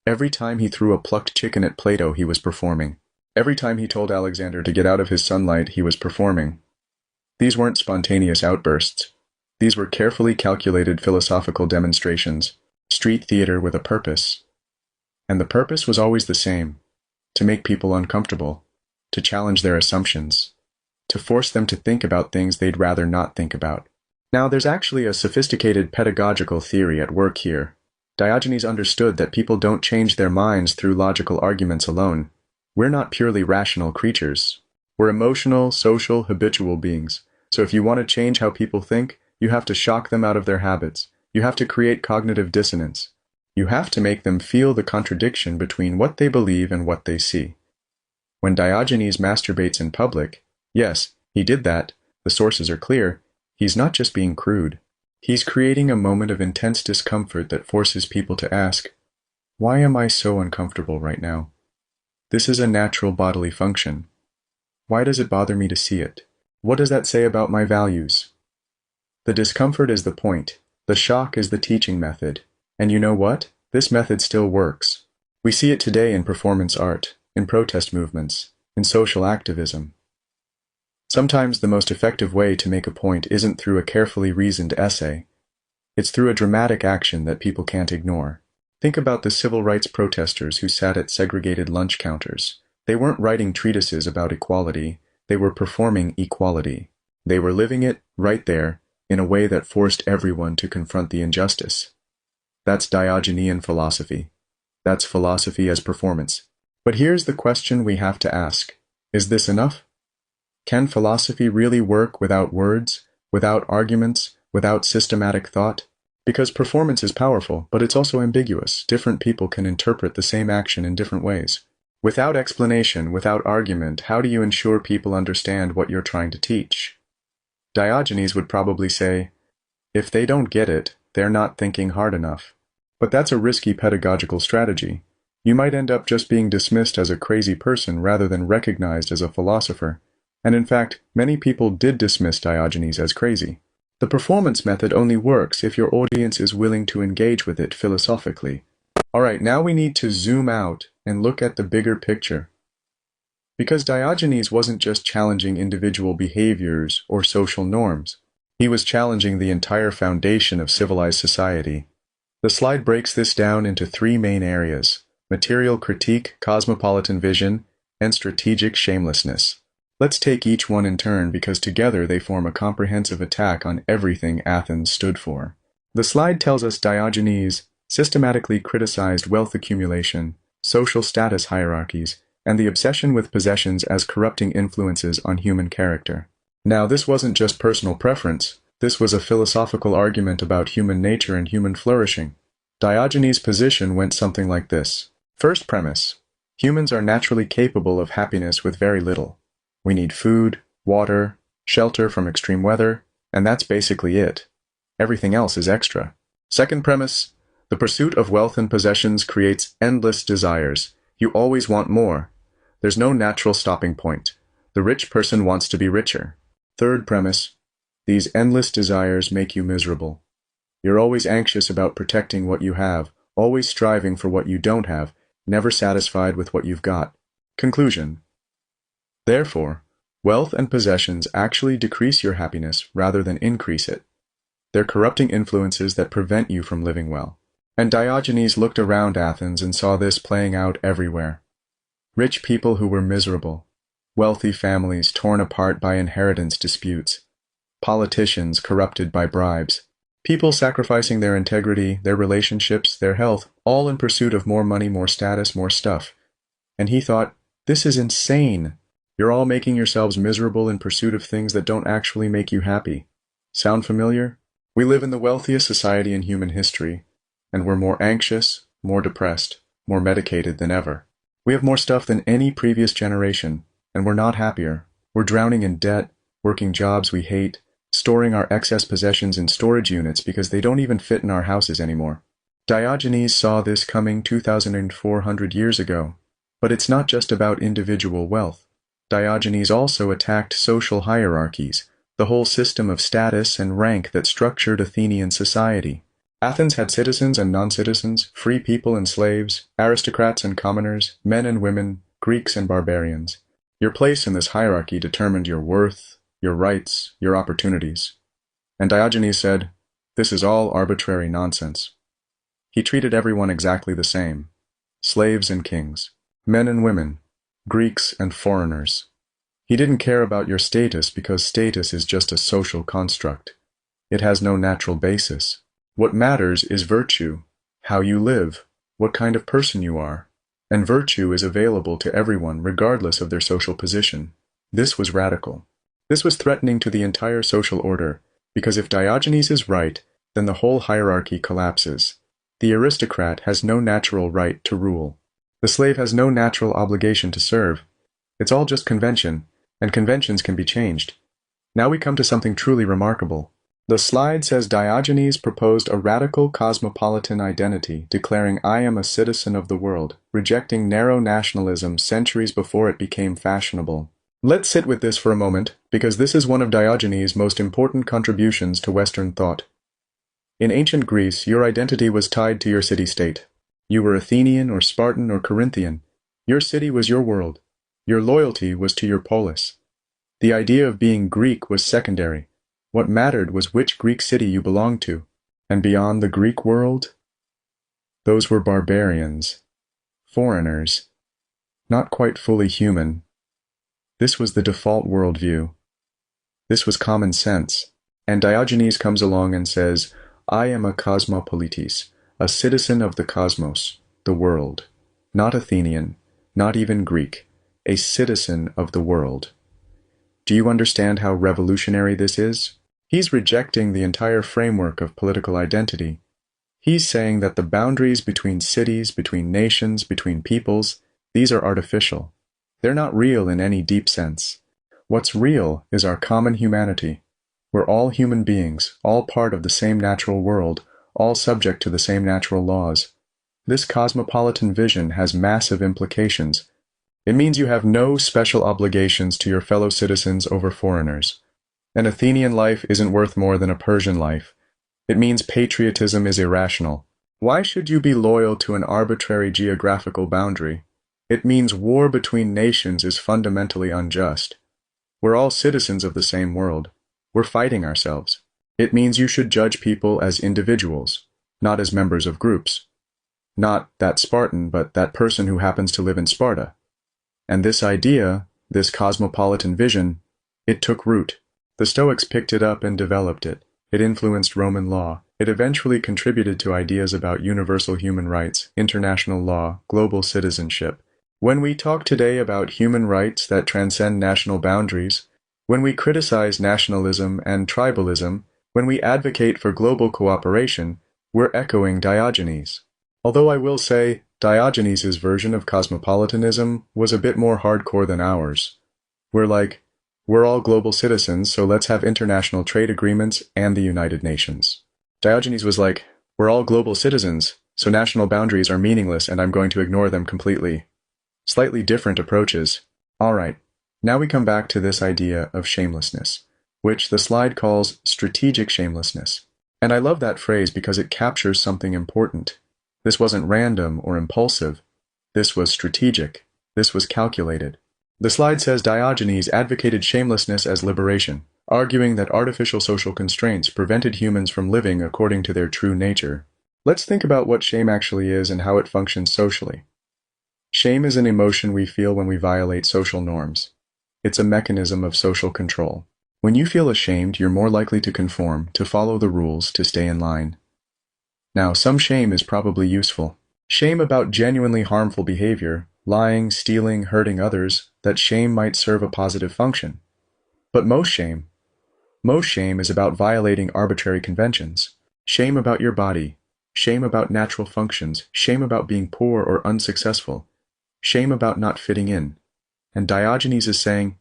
Every time he threw a plucked chicken at Plato, he was performing. Every time he told Alexander to get out of his sunlight, he was performing. These weren't spontaneous outbursts. These were carefully calculated philosophical demonstrations. street theater with a purpose. And the purpose was always the same: to make people uncomfortable, to challenge their assumptions, to force them to think about things they'd rather not think about. Now, there's actually a sophisticated pedagogical theory at work here. Diogenes understood that people don't change their minds through logical arguments alone. We're not purely rational creatures. We're emotional, social, habitual beings. So if you want to change how people think, you have to shock them out of their habits. You have to create cognitive dissonance. You have to make them feel the contradiction between what they believe and what they see. When Diogenes masturbates in public, yes, he did that, the sources are clear, he's not just being crude. He's creating a moment of intense discomfort that forces people to ask, why am I so uncomfortable right now? This is a natural bodily function. Why does it bother me to see it? What does that say about my values? The discomfort is the point. The shock is the teaching method. And you know what? This method still works. We see it today in performance art, in protest movements, in social activism. Sometimes the most effective way to make a point isn't through a carefully reasoned essay. It's through a dramatic action that people can't ignore. Think about the civil rights protesters who sat at segregated lunch counters. They weren't writing treatises about equality, they were performing equality. They were living it right there in a way that forced everyone to confront the injustice. That's Diogenean philosophy. That's philosophy as performance. But here's the question we have to ask. Is this enough? Can philosophy really work without words, without arguments, without systematic thought? Because performance is powerful, but it's also ambiguous. Different people can interpret the same action in different ways. Without explanation, without argument, how do you ensure people understand what you're trying to teach? Diogenes would probably say, if they don't get it, they're not thinking hard enough. But that's a risky pedagogical strategy. You might end up just being dismissed as a crazy person rather than recognized as a philosopher. And in fact, many people did dismiss Diogenes as crazy. The performance method only works if your audience is willing to engage with it philosophically. Alright, now we need to zoom out and look at the bigger picture. Because Diogenes wasn't just challenging individual behaviors or social norms. He was challenging the entire foundation of civilized society. The slide breaks this down into three main areas: material critique, cosmopolitan vision, and strategic shamelessness. Let's take each one in turn because together they form a comprehensive attack on everything Athens stood for. The slide tells us Diogenes systematically criticized wealth accumulation, social status hierarchies, and the obsession with possessions as corrupting influences on human character. Now, this wasn't just personal preference. This was a philosophical argument about human nature and human flourishing. Diogenes' position went something like this. First premise: humans are naturally capable of happiness with very little. We need food, water, shelter from extreme weather, and that's basically it. Everything else is extra. Second premise: the pursuit of wealth and possessions creates endless desires. You always want more. There's no natural stopping point. The rich person wants to be richer. Third premise: these endless desires make you miserable. You're always anxious about protecting what you have, always striving for what you don't have, never satisfied with what you've got. Conclusion: therefore, wealth and possessions actually decrease your happiness rather than increase it. They're corrupting influences that prevent you from living well. And Diogenes looked around Athens and saw this playing out everywhere. Rich people who were miserable, wealthy families torn apart by inheritance disputes, politicians corrupted by bribes, people sacrificing their integrity, their relationships, their health, all in pursuit of more money, more status, more stuff. And he thought, this is insane. You're all making yourselves miserable in pursuit of things that don't actually make you happy. Sound familiar? We live in the wealthiest society in human history, and we're more anxious, more depressed, more medicated than ever. We have more stuff than any previous generation, and we're not happier. We're drowning in debt, working jobs we hate, storing our excess possessions in storage units because they don't even fit in our houses anymore. Diogenes saw this coming 2,400 years ago. But it's not just about individual wealth. Diogenes also attacked social hierarchies, the whole system of status and rank that structured Athenian society. Athens had citizens and non-citizens, free people and slaves, aristocrats and commoners, men and women, Greeks and barbarians. Your place in this hierarchy determined your worth, your rights, your opportunities. And Diogenes said, this is all arbitrary nonsense. He treated everyone exactly the same. Slaves and kings, men and women, Greeks and foreigners. He didn't care about your status because status is just a social construct. It has no natural basis. What matters is virtue, how you live, what kind of person you are. And virtue is available to everyone regardless of their social position. This was radical. This was threatening to the entire social order, because if Diogenes is right, then the whole hierarchy collapses. The aristocrat has no natural right to rule. The slave has no natural obligation to serve. It's all just convention, and conventions can be changed. Now we come to something truly remarkable. The slide says Diogenes proposed a radical cosmopolitan identity, declaring I am a citizen of the world, rejecting narrow nationalism centuries before it became fashionable. Let's sit with this for a moment, because this is one of Diogenes' most important contributions to Western thought. In ancient Greece, your identity was tied to your city-state. You were Athenian or Spartan or Corinthian. Your city was your world. Your loyalty was to your polis. The idea of being Greek was secondary. What mattered was which Greek city you belonged to. And beyond the Greek world, those were barbarians, foreigners, not quite fully human. This was the default worldview. This was common sense. And Diogenes comes along and says, I am a cosmopolites, a citizen of the cosmos, the world. Not Athenian, not even Greek, a citizen of the world. Do you understand how revolutionary this is? He's rejecting the entire framework of political identity. He's saying that the boundaries between cities, between nations, between peoples, these are artificial. They're not real in any deep sense. What's real is our common humanity. We're all human beings, all part of the same natural world, all subject to the same natural laws. This cosmopolitan vision has massive implications. It means you have no special obligations to your fellow citizens over foreigners. An Athenian life isn't worth more than a Persian life. It means patriotism is irrational. Why should you be loyal to an arbitrary geographical boundary? It means war between nations is fundamentally unjust. We're all citizens of the same world. We're fighting ourselves. It means you should judge people as individuals, not as members of groups. Not that Spartan, but that person who happens to live in Sparta. And this idea, this cosmopolitan vision, it took root. The Stoics picked it up and developed it. It influenced Roman law. It eventually contributed to ideas about universal human rights, international law, global citizenship. When we talk today about human rights that transcend national boundaries, when we criticize nationalism and tribalism, when we advocate for global cooperation, we're echoing Diogenes. Although I will say, Diogenes' version of cosmopolitanism was a bit more hardcore than ours. We're all global citizens, so let's have international trade agreements and the United Nations. Diogenes was like, we're all global citizens, so national boundaries are meaningless and I'm going to ignore them completely. Slightly different approaches. Alright, now we come back to this idea of shamelessness, which the slide calls strategic shamelessness. And I love that phrase because it captures something important. This wasn't random or impulsive. This was strategic. This was calculated. The slide says Diogenes advocated shamelessness as liberation, arguing that artificial social constraints prevented humans from living according to their true nature. Let's think about what shame actually is and how it functions socially. Shame is an emotion we feel when we violate social norms. It's a mechanism of social control. When you feel ashamed, you're more likely to conform, to follow the rules, to stay in line. Now, some shame is probably useful. Shame about genuinely harmful behavior, lying, stealing, hurting others, that shame might serve a positive function. But most shame is about violating arbitrary conventions. Shame about your body, shame about natural functions, shame about being poor or unsuccessful, shame about not fitting in. And Diogenes is saying,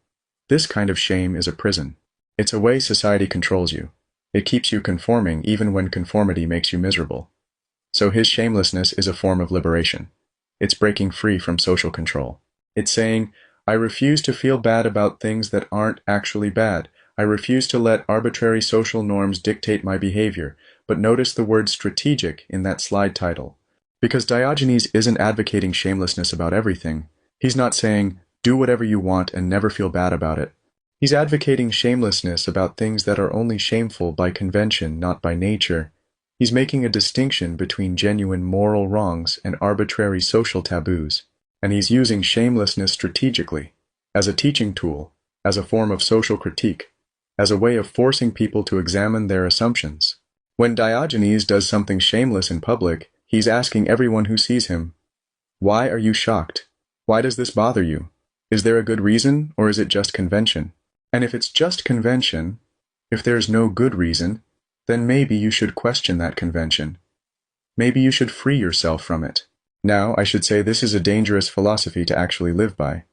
this kind of shame is a prison. It's a way society controls you. It keeps you conforming even when conformity makes you miserable. So his shamelessness is a form of liberation. It's breaking free from social control. It's saying, I refuse to feel bad about things that aren't actually bad. I refuse to let arbitrary social norms dictate my behavior. But notice the word strategic in that slide title. Because Diogenes isn't advocating shamelessness about everything. He's not saying, do whatever you want and never feel bad about it. He's advocating shamelessness about things that are only shameful by convention, not by nature. He's making a distinction between genuine moral wrongs and arbitrary social taboos, and he's using shamelessness strategically, as a teaching tool, as a form of social critique, as a way of forcing people to examine their assumptions. When Diogenes does something shameless in public, he's asking everyone who sees him, "Why are you shocked? Why does this bother you? Is there a good reason, or is it just convention? And if it's just convention, if there's no good reason, then maybe you should question that convention. Maybe you should free yourself from it." Now, I should say this is a dangerous philosophy to actually live by.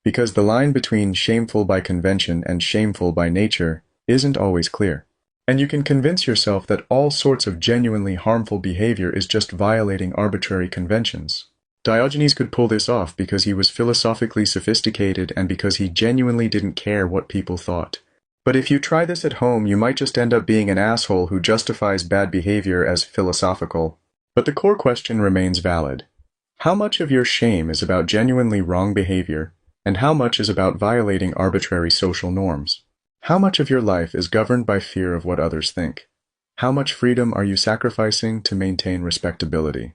Because the line between shameful by convention and shameful by nature isn't always clear. And you can convince yourself that all sorts of genuinely harmful behavior is just violating arbitrary conventions. Diogenes could pull this off because he was philosophically sophisticated and because he genuinely didn't care what people thought. But if you try this at home, you might just end up being an asshole who justifies bad behavior as philosophical. But the core question remains valid. How much of your shame is about genuinely wrong behavior, and how much is about violating arbitrary social norms? How much of your life is governed by fear of what others think? How much freedom are you sacrificing to maintain respectability?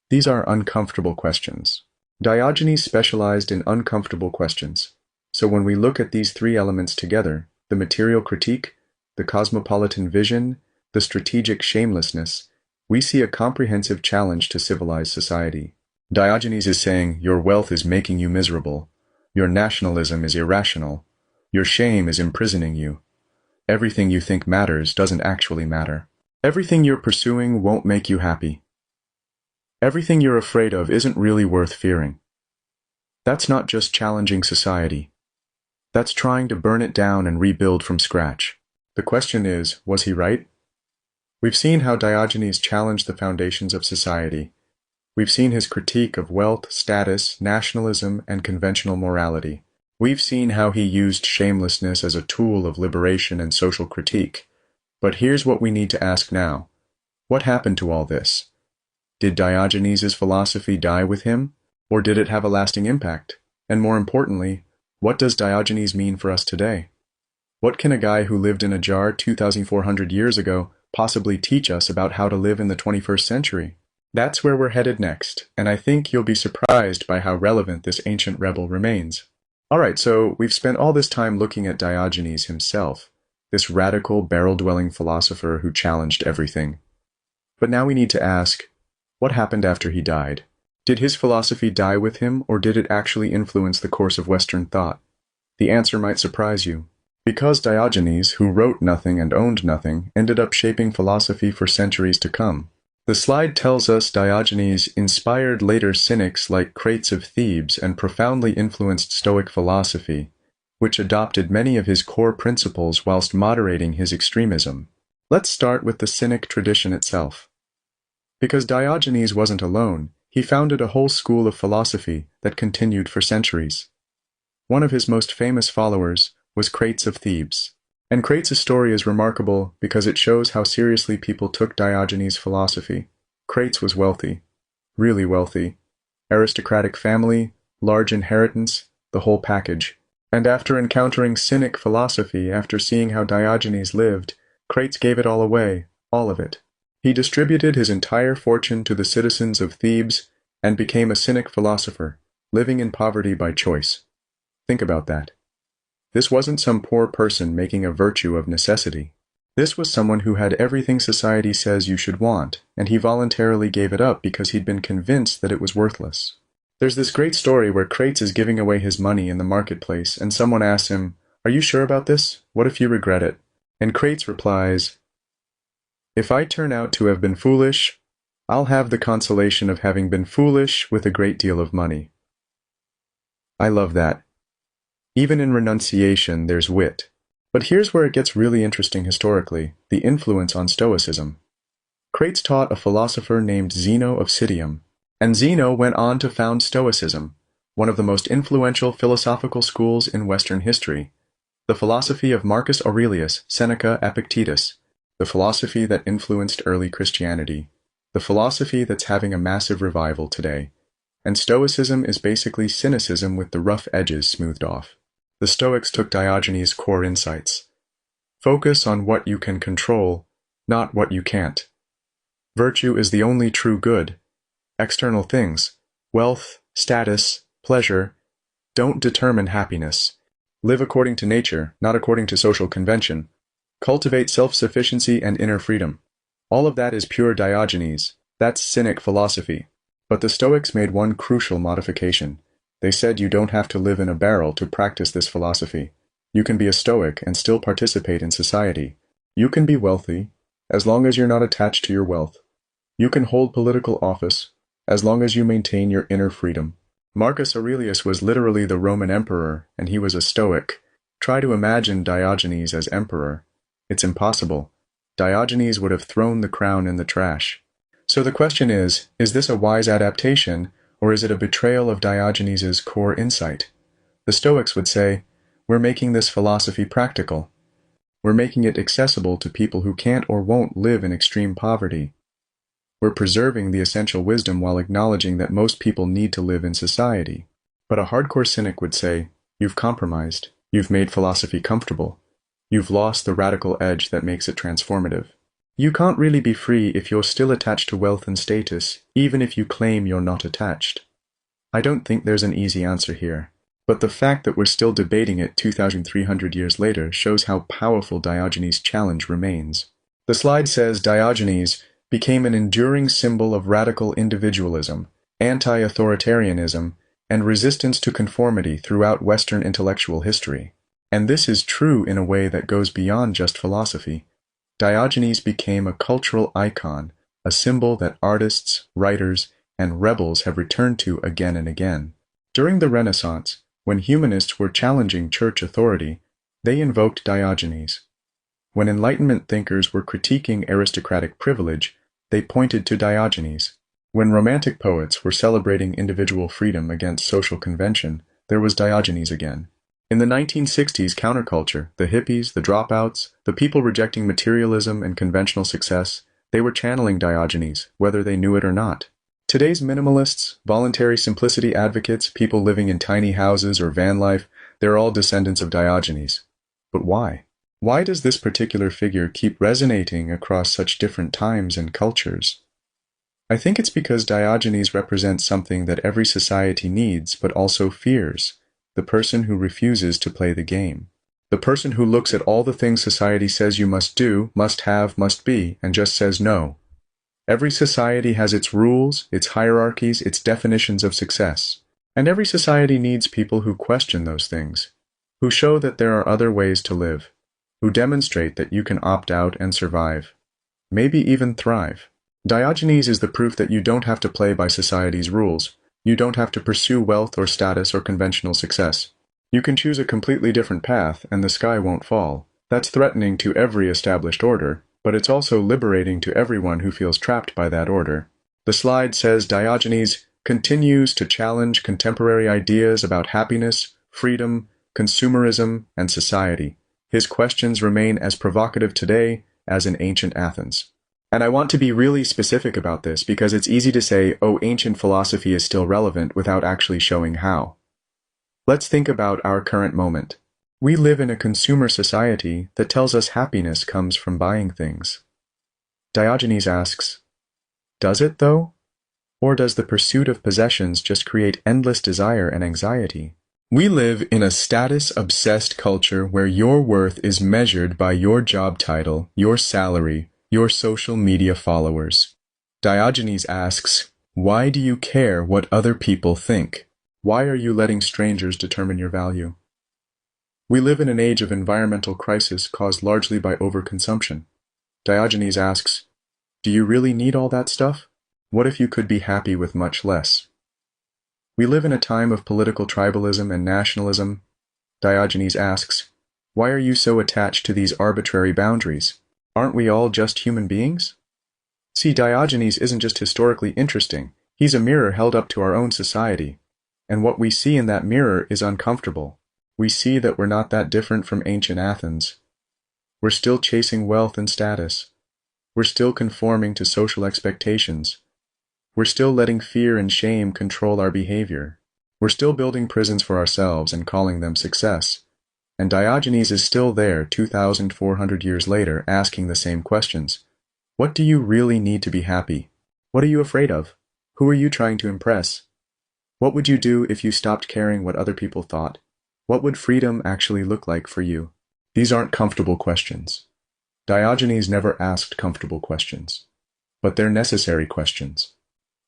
These are uncomfortable questions. Diogenes specialized in uncomfortable questions. So when we look at these three elements together, the material critique, the cosmopolitan vision, the strategic shamelessness, we see a comprehensive challenge to civilized society. Diogenes is saying, your wealth is making you miserable. Your nationalism is irrational. Your shame is imprisoning you. Everything you think matters doesn't actually matter. Everything you're pursuing won't make you happy. Everything you're afraid of isn't really worth fearing. That's not just challenging society. That's trying to burn it down and rebuild from scratch. The question is, was he right? We've seen how Diogenes challenged the foundations of society. We've seen his critique of wealth, status, nationalism, and conventional morality. We've seen how he used shamelessness as a tool of liberation and social critique. But here's what we need to ask now. What happened to all this? Did Diogenes' philosophy die with him, or did it have a lasting impact? And more importantly, what does Diogenes mean for us today? What can a guy who lived in a jar 2,400 years ago possibly teach us about how to live in the 21st century? That's where we're headed next, and I think you'll be surprised by how relevant this ancient rebel remains. Alright, so we've spent all this time looking at Diogenes himself, this radical, barrel-dwelling philosopher who challenged everything. But now we need to ask, what happened after he died? Did his philosophy die with him, or did it actually influence the course of Western thought? The answer might surprise you. Because Diogenes, who wrote nothing and owned nothing, ended up shaping philosophy for centuries to come. The slide tells us Diogenes inspired later Cynics like Crates of Thebes and profoundly influenced Stoic philosophy, which adopted many of his core principles whilst moderating his extremism. Let's start with the Cynic tradition itself. Because Diogenes wasn't alone, he founded a whole school of philosophy that continued for centuries. One of his most famous followers was Crates of Thebes. And Crates' story is remarkable because it shows how seriously people took Diogenes' philosophy. Crates was wealthy, really wealthy. Aristocratic family, large inheritance, the whole package. And after encountering Cynic philosophy, after seeing how Diogenes lived, Crates gave it all away, all of it. He distributed his entire fortune to the citizens of Thebes and became a Cynic philosopher, living in poverty by choice. Think about that. This wasn't some poor person making a virtue of necessity. This was someone who had everything society says you should want, and he voluntarily gave it up because he'd been convinced that it was worthless. There's this great story where Crates is giving away his money in the marketplace, and someone asks him, "Are you sure about this? What if you regret it?" And Crates replies, "If I turn out to have been foolish, I'll have the consolation of having been foolish with a great deal of money." I love that. Even in renunciation, there's wit. But here's where it gets really interesting historically, the influence on Stoicism. Crates taught a philosopher named Zeno of Citium, and Zeno went on to found Stoicism, one of the most influential philosophical schools in Western history. The philosophy of Marcus Aurelius, Seneca, Epictetus, the philosophy that influenced early Christianity, the philosophy that's having a massive revival today. And Stoicism is basically cynicism with the rough edges smoothed off. The Stoics took Diogenes' core insights. Focus on what you can control, not what you can't. Virtue is the only true good. External things, wealth, status, pleasure, don't determine happiness. Live according to nature, not according to social convention. Cultivate self-sufficiency and inner freedom. All of that is pure Diogenes. That's Cynic philosophy. But the Stoics made one crucial modification. They said you don't have to live in a barrel to practice this philosophy. You can be a Stoic and still participate in society. You can be wealthy, as long as you're not attached to your wealth. You can hold political office, as long as you maintain your inner freedom. Marcus Aurelius was literally the Roman emperor, and he was a Stoic. Try to imagine Diogenes as emperor. It's impossible. Diogenes would have thrown the crown in the trash. So the question is this a wise adaptation, or is it a betrayal of Diogenes' core insight? The Stoics would say, we're making this philosophy practical. We're making it accessible to people who can't or won't live in extreme poverty. We're preserving the essential wisdom while acknowledging that most people need to live in society. But a hardcore cynic would say, you've compromised. You've made philosophy comfortable. You've lost the radical edge that makes it transformative. You can't really be free if you're still attached to wealth and status, even if you claim you're not attached. I don't think there's an easy answer here. But the fact that we're still debating it 2,300 years later shows how powerful Diogenes' challenge remains. The slide says Diogenes became an enduring symbol of radical individualism, anti-authoritarianism, and resistance to conformity throughout Western intellectual history. And this is true in a way that goes beyond just philosophy. Diogenes became a cultural icon, a symbol that artists, writers, and rebels have returned to again and again. During the Renaissance, when humanists were challenging church authority, they invoked Diogenes. When Enlightenment thinkers were critiquing aristocratic privilege, they pointed to Diogenes. When Romantic poets were celebrating individual freedom against social convention, there was Diogenes again. In the 1960s counterculture, the hippies, the dropouts, the people rejecting materialism and conventional success, they were channeling Diogenes, whether they knew it or not. Today's minimalists, voluntary simplicity advocates, people living in tiny houses or van life, they're all descendants of Diogenes. But why? Why does this particular figure keep resonating across such different times and cultures? I think it's because Diogenes represents something that every society needs but also fears, the person who refuses to play the game. The person who looks at all the things society says you must do, must have, must be, and just says no. Every society has its rules, its hierarchies, its definitions of success. And every society needs people who question those things, who show that there are other ways to live, who demonstrate that you can opt out and survive, maybe even thrive. Diogenes is the proof that you don't have to play by society's rules. You don't have to pursue wealth or status or conventional success. You can choose a completely different path and the sky won't fall. That's threatening to every established order, but it's also liberating to everyone who feels trapped by that order. The slide says Diogenes continues to challenge contemporary ideas about happiness, freedom, consumerism, and society. His questions remain as provocative today as in ancient Athens. And I want to be really specific about this because it's easy to say, oh, ancient philosophy is still relevant without actually showing how. Let's think about our current moment. We live in a consumer society that tells us happiness comes from buying things. Diogenes asks, does it though? Or does the pursuit of possessions just create endless desire and anxiety? We live in a status-obsessed culture where your worth is measured by your job title, your salary, your social media followers. Diogenes asks, why do you care what other people think? Why are you letting strangers determine your value? We live in an age of environmental crisis caused largely by overconsumption. Diogenes asks, do you really need all that stuff? What if you could be happy with much less? We live in a time of political tribalism and nationalism. Diogenes asks, why are you so attached to these arbitrary boundaries? Aren't we all just human beings? See, Diogenes isn't just historically interesting. He's a mirror held up to our own society. And what we see in that mirror is uncomfortable. We see that we're not that different from ancient Athens. We're still chasing wealth and status. We're still conforming to social expectations. We're still letting fear and shame control our behavior. We're still building prisons for ourselves and calling them success. And Diogenes is still there 2,400 years later asking the same questions. What do you really need to be happy? What are you afraid of? Who are you trying to impress? What would you do if you stopped caring what other people thought? What would freedom actually look like for you? These aren't comfortable questions. Diogenes never asked comfortable questions, but they're necessary questions.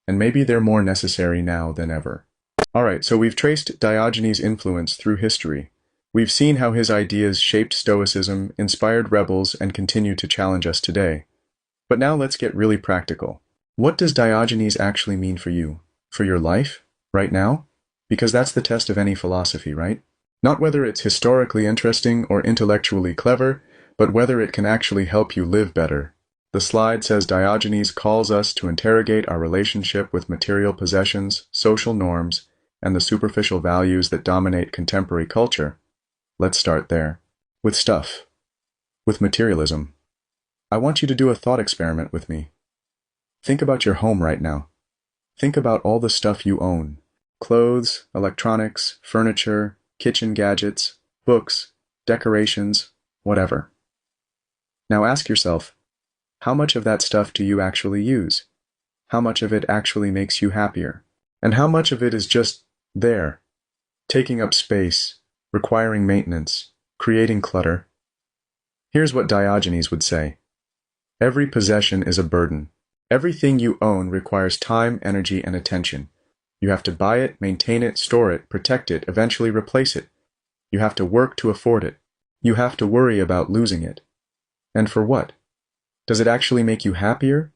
And maybe they're more necessary now than ever. Alright, so we've traced Diogenes' influence through history. We've seen how his ideas shaped Stoicism, inspired rebels, and continue to challenge us today. But now let's get really practical. What does Diogenes actually mean for you? For your life? Right now? Because that's the test of any philosophy, right? Not whether it's historically interesting or intellectually clever, but whether it can actually help you live better. The slide says Diogenes calls us to interrogate our relationship with material possessions, social norms, and the superficial values that dominate contemporary culture. Let's start there. With stuff. With materialism. I want you to do a thought experiment with me. Think about your home right now. Think about all the stuff you own. Clothes, electronics, furniture, kitchen gadgets, books, decorations, whatever. Now ask yourself, how much of that stuff do you actually use? How much of it actually makes you happier? And how much of it is just there, taking up space, requiring maintenance, creating clutter? Here's what Diogenes would say. Every possession is a burden. Everything you own requires time, energy, and attention. You have to buy it, maintain it, store it, protect it, eventually replace it. You have to work to afford it. You have to worry about losing it. And for what? Does it actually make you happier?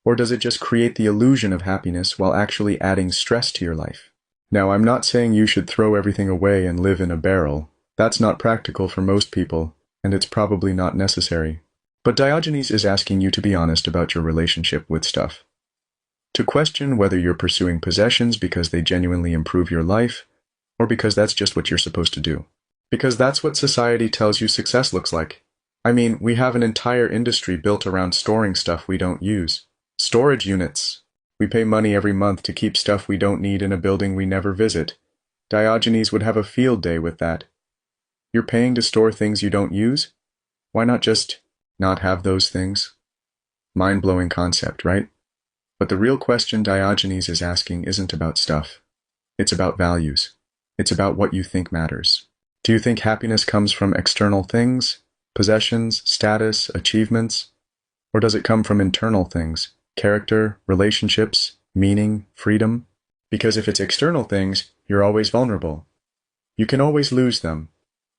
Or does it just create the illusion of happiness while actually adding stress to your life? Now, I'm not saying you should throw everything away and live in a barrel. That's not practical for most people, and it's probably not necessary. But Diogenes is asking you to be honest about your relationship with stuff. To question whether you're pursuing possessions because they genuinely improve your life, or because that's just what you're supposed to do. Because that's what society tells you success looks like. I mean, we have an entire industry built around storing stuff we don't use. Storage units. We pay money every month to keep stuff we don't need in a building we never visit. Diogenes would have a field day with that. You're paying to store things you don't use? Why not just not have those things? Mind-blowing concept, right? But the real question Diogenes is asking isn't about stuff. It's about values. It's about what you think matters. Do you think happiness comes from external things? Possessions, status, achievements? Or does it come from internal things? Character, relationships, meaning, freedom? Because if it's external things, you're always vulnerable. You can always lose them.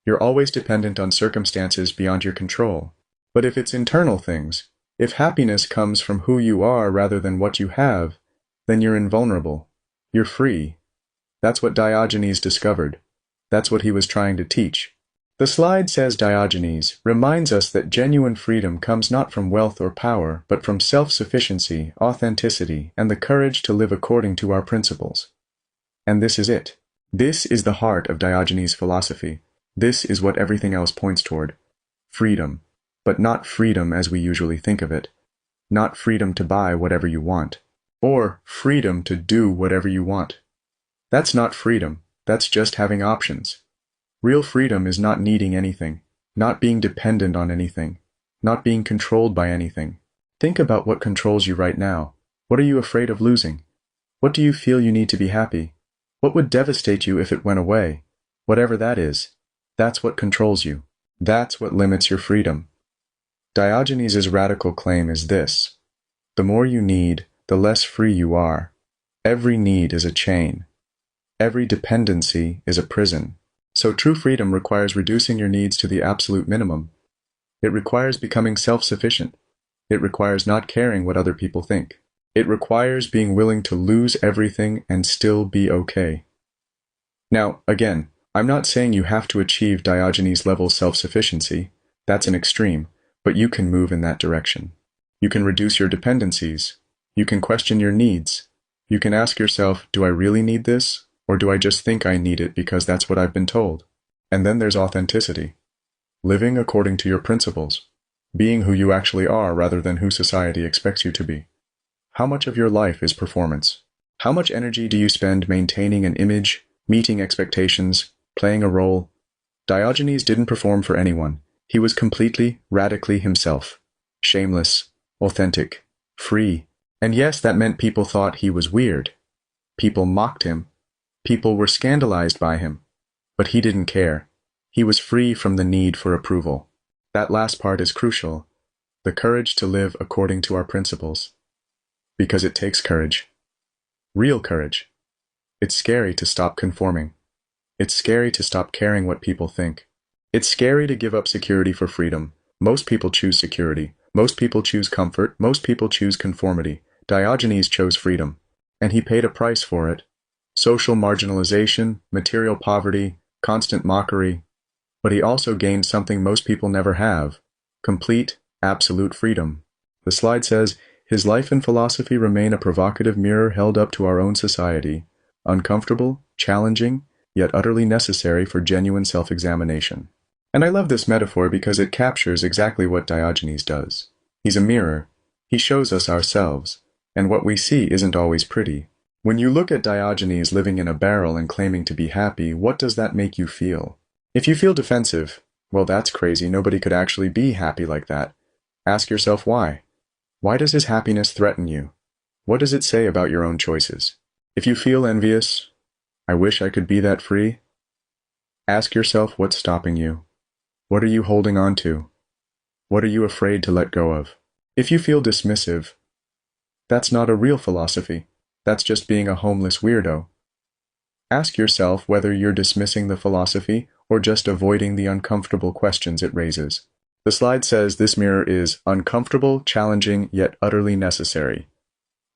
You're always dependent on circumstances beyond your control. But if it's internal things, if happiness comes from who you are rather than what you have, then you're invulnerable. You're free. That's what Diogenes discovered. That's what he was trying to teach. The slide says Diogenes reminds us that genuine freedom comes not from wealth or power, but from self-sufficiency, authenticity, and the courage to live according to our principles. And this is it. This is the heart of Diogenes' philosophy. This is what everything else points toward. Freedom. But not freedom as we usually think of it. Not freedom to buy whatever you want. Or freedom to do whatever you want. That's not freedom. That's just having options. Real freedom is not needing anything, not being dependent on anything, not being controlled by anything. Think about what controls you right now. What are you afraid of losing? What do you feel you need to be happy? What would devastate you if it went away? Whatever that is, that's what controls you. That's what limits your freedom. Diogenes' radical claim is this: the more you need, the less free you are. Every need is a chain. Every dependency is a prison. So true freedom requires reducing your needs to the absolute minimum. It requires becoming self-sufficient. It requires not caring what other people think. It requires being willing to lose everything and still be okay. Now, again, I'm not saying you have to achieve Diogenes-level self-sufficiency. That's an extreme, but you can move in that direction. You can reduce your dependencies. You can question your needs. You can ask yourself, do I really need this? Or do I just think I need it because that's what I've been told? And then there's authenticity. Living according to your principles. Being who you actually are rather than who society expects you to be. How much of your life is performance? How much energy do you spend maintaining an image, meeting expectations, playing a role? Diogenes didn't perform for anyone. He was completely, radically himself. Shameless, authentic, free. And yes, that meant people thought he was weird. People mocked him. People were scandalized by him. But he didn't care. He was free from the need for approval. That last part is crucial. The courage to live according to our principles. Because it takes courage. Real courage. It's scary to stop conforming. It's scary to stop caring what people think. It's scary to give up security for freedom. Most people choose security. Most people choose comfort. Most people choose conformity. Diogenes chose freedom. And he paid a price for it. Social marginalization, material poverty, constant mockery. But he also gained something most people never have. Complete, absolute freedom. The slide says, his life and philosophy remain a provocative mirror held up to our own society. Uncomfortable, challenging, yet utterly necessary for genuine self-examination. And I love this metaphor because it captures exactly what Diogenes does. He's a mirror. He shows us ourselves. And what we see isn't always pretty. When you look at Diogenes living in a barrel and claiming to be happy, what does that make you feel? If you feel defensive, well, that's crazy. Nobody could actually be happy like that. Ask yourself why. Why does his happiness threaten you? What does it say about your own choices? If you feel envious, I wish I could be that free. Ask yourself what's stopping you. What are you holding on to? What are you afraid to let go of? If you feel dismissive, that's not a real philosophy. That's just being a homeless weirdo. Ask yourself whether you're dismissing the philosophy or just avoiding the uncomfortable questions it raises. The slide says this mirror is uncomfortable, challenging, yet utterly necessary.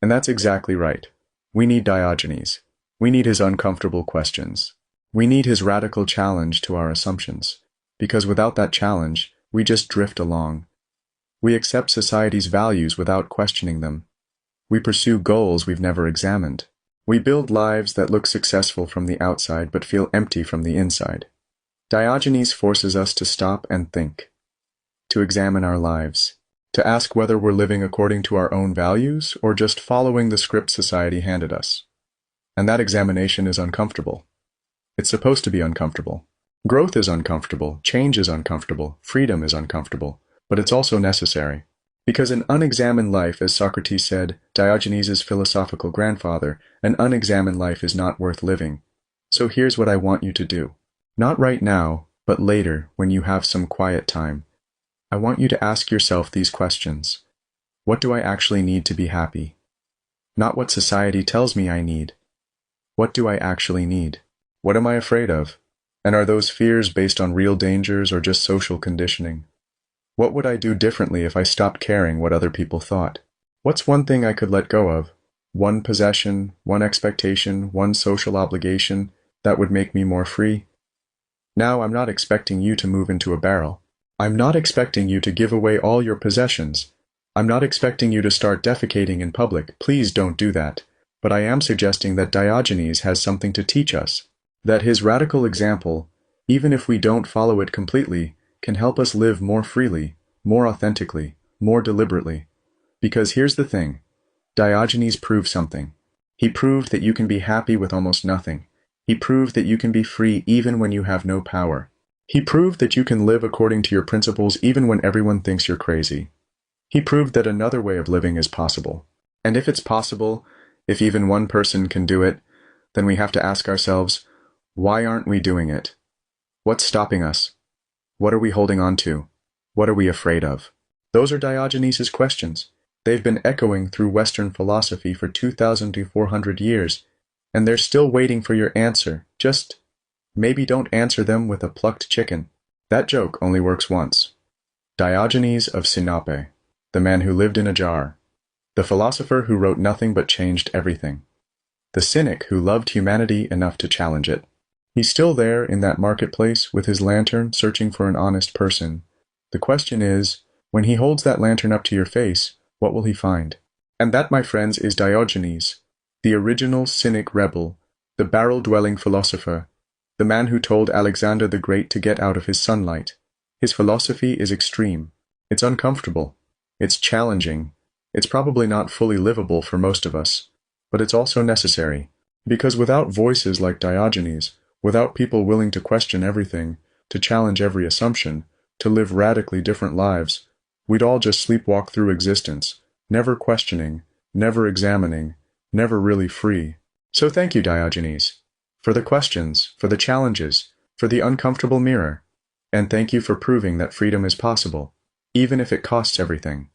And that's exactly right. We need Diogenes. We need his uncomfortable questions. We need his radical challenge to our assumptions. Because without that challenge, we just drift along. We accept society's values without questioning them. We pursue goals we've never examined. We build lives that look successful from the outside but feel empty from the inside. Diogenes forces us to stop and think, to examine our lives, to ask whether we're living according to our own values or just following the script society handed us. And that examination is uncomfortable. It's supposed to be uncomfortable. Growth is uncomfortable, change is uncomfortable, freedom is uncomfortable, but it's also necessary. Because an unexamined life, as Socrates said, Diogenes' philosophical grandfather, an unexamined life is not worth living. So here's what I want you to do. Not right now, but later, when you have some quiet time. I want you to ask yourself these questions. What do I actually need to be happy? Not what society tells me I need. What do I actually need? What am I afraid of? And are those fears based on real dangers or just social conditioning? What would I do differently if I stopped caring what other people thought? What's one thing I could let go of? One possession, one expectation, one social obligation that would make me more free? Now, I'm not expecting you to move into a barrel. I'm not expecting you to give away all your possessions. I'm not expecting you to start defecating in public. Please don't do that. But I am suggesting that Diogenes has something to teach us. That his radical example, even if we don't follow it completely, can help us live more freely, more authentically, more deliberately. Because here's the thing. Diogenes proved something. He proved that you can be happy with almost nothing. He proved that you can be free even when you have no power. He proved that you can live according to your principles even when everyone thinks you're crazy. He proved that another way of living is possible. And if it's possible, if even one person can do it, then we have to ask ourselves, why aren't we doing it? What's stopping us? What are we holding on to? What are we afraid of? Those are Diogenes' questions. They've been echoing through Western philosophy for 2,000 to 400 years, and they're still waiting for your answer. Just maybe don't answer them with a plucked chicken. That joke only works once. Diogenes of Sinope, the man who lived in a jar. The philosopher who wrote nothing but changed everything. The cynic who loved humanity enough to challenge it. He's still there in that marketplace with his lantern searching for an honest person. The question is, when he holds that lantern up to your face, what will he find? And that, my friends, is Diogenes, the original cynic rebel, the barrel-dwelling philosopher, the man who told Alexander the Great to get out of his sunlight. His philosophy is extreme. It's uncomfortable. It's challenging. It's probably not fully livable for most of us, but it's also necessary. Because without voices like Diogenes, without people willing to question everything, to challenge every assumption, to live radically different lives, We'd all just sleepwalk through existence, never questioning, never examining, never really free. So thank you, Diogenes, for the questions, for the challenges, for the uncomfortable mirror, and thank you for proving that freedom is possible, even if it costs everything.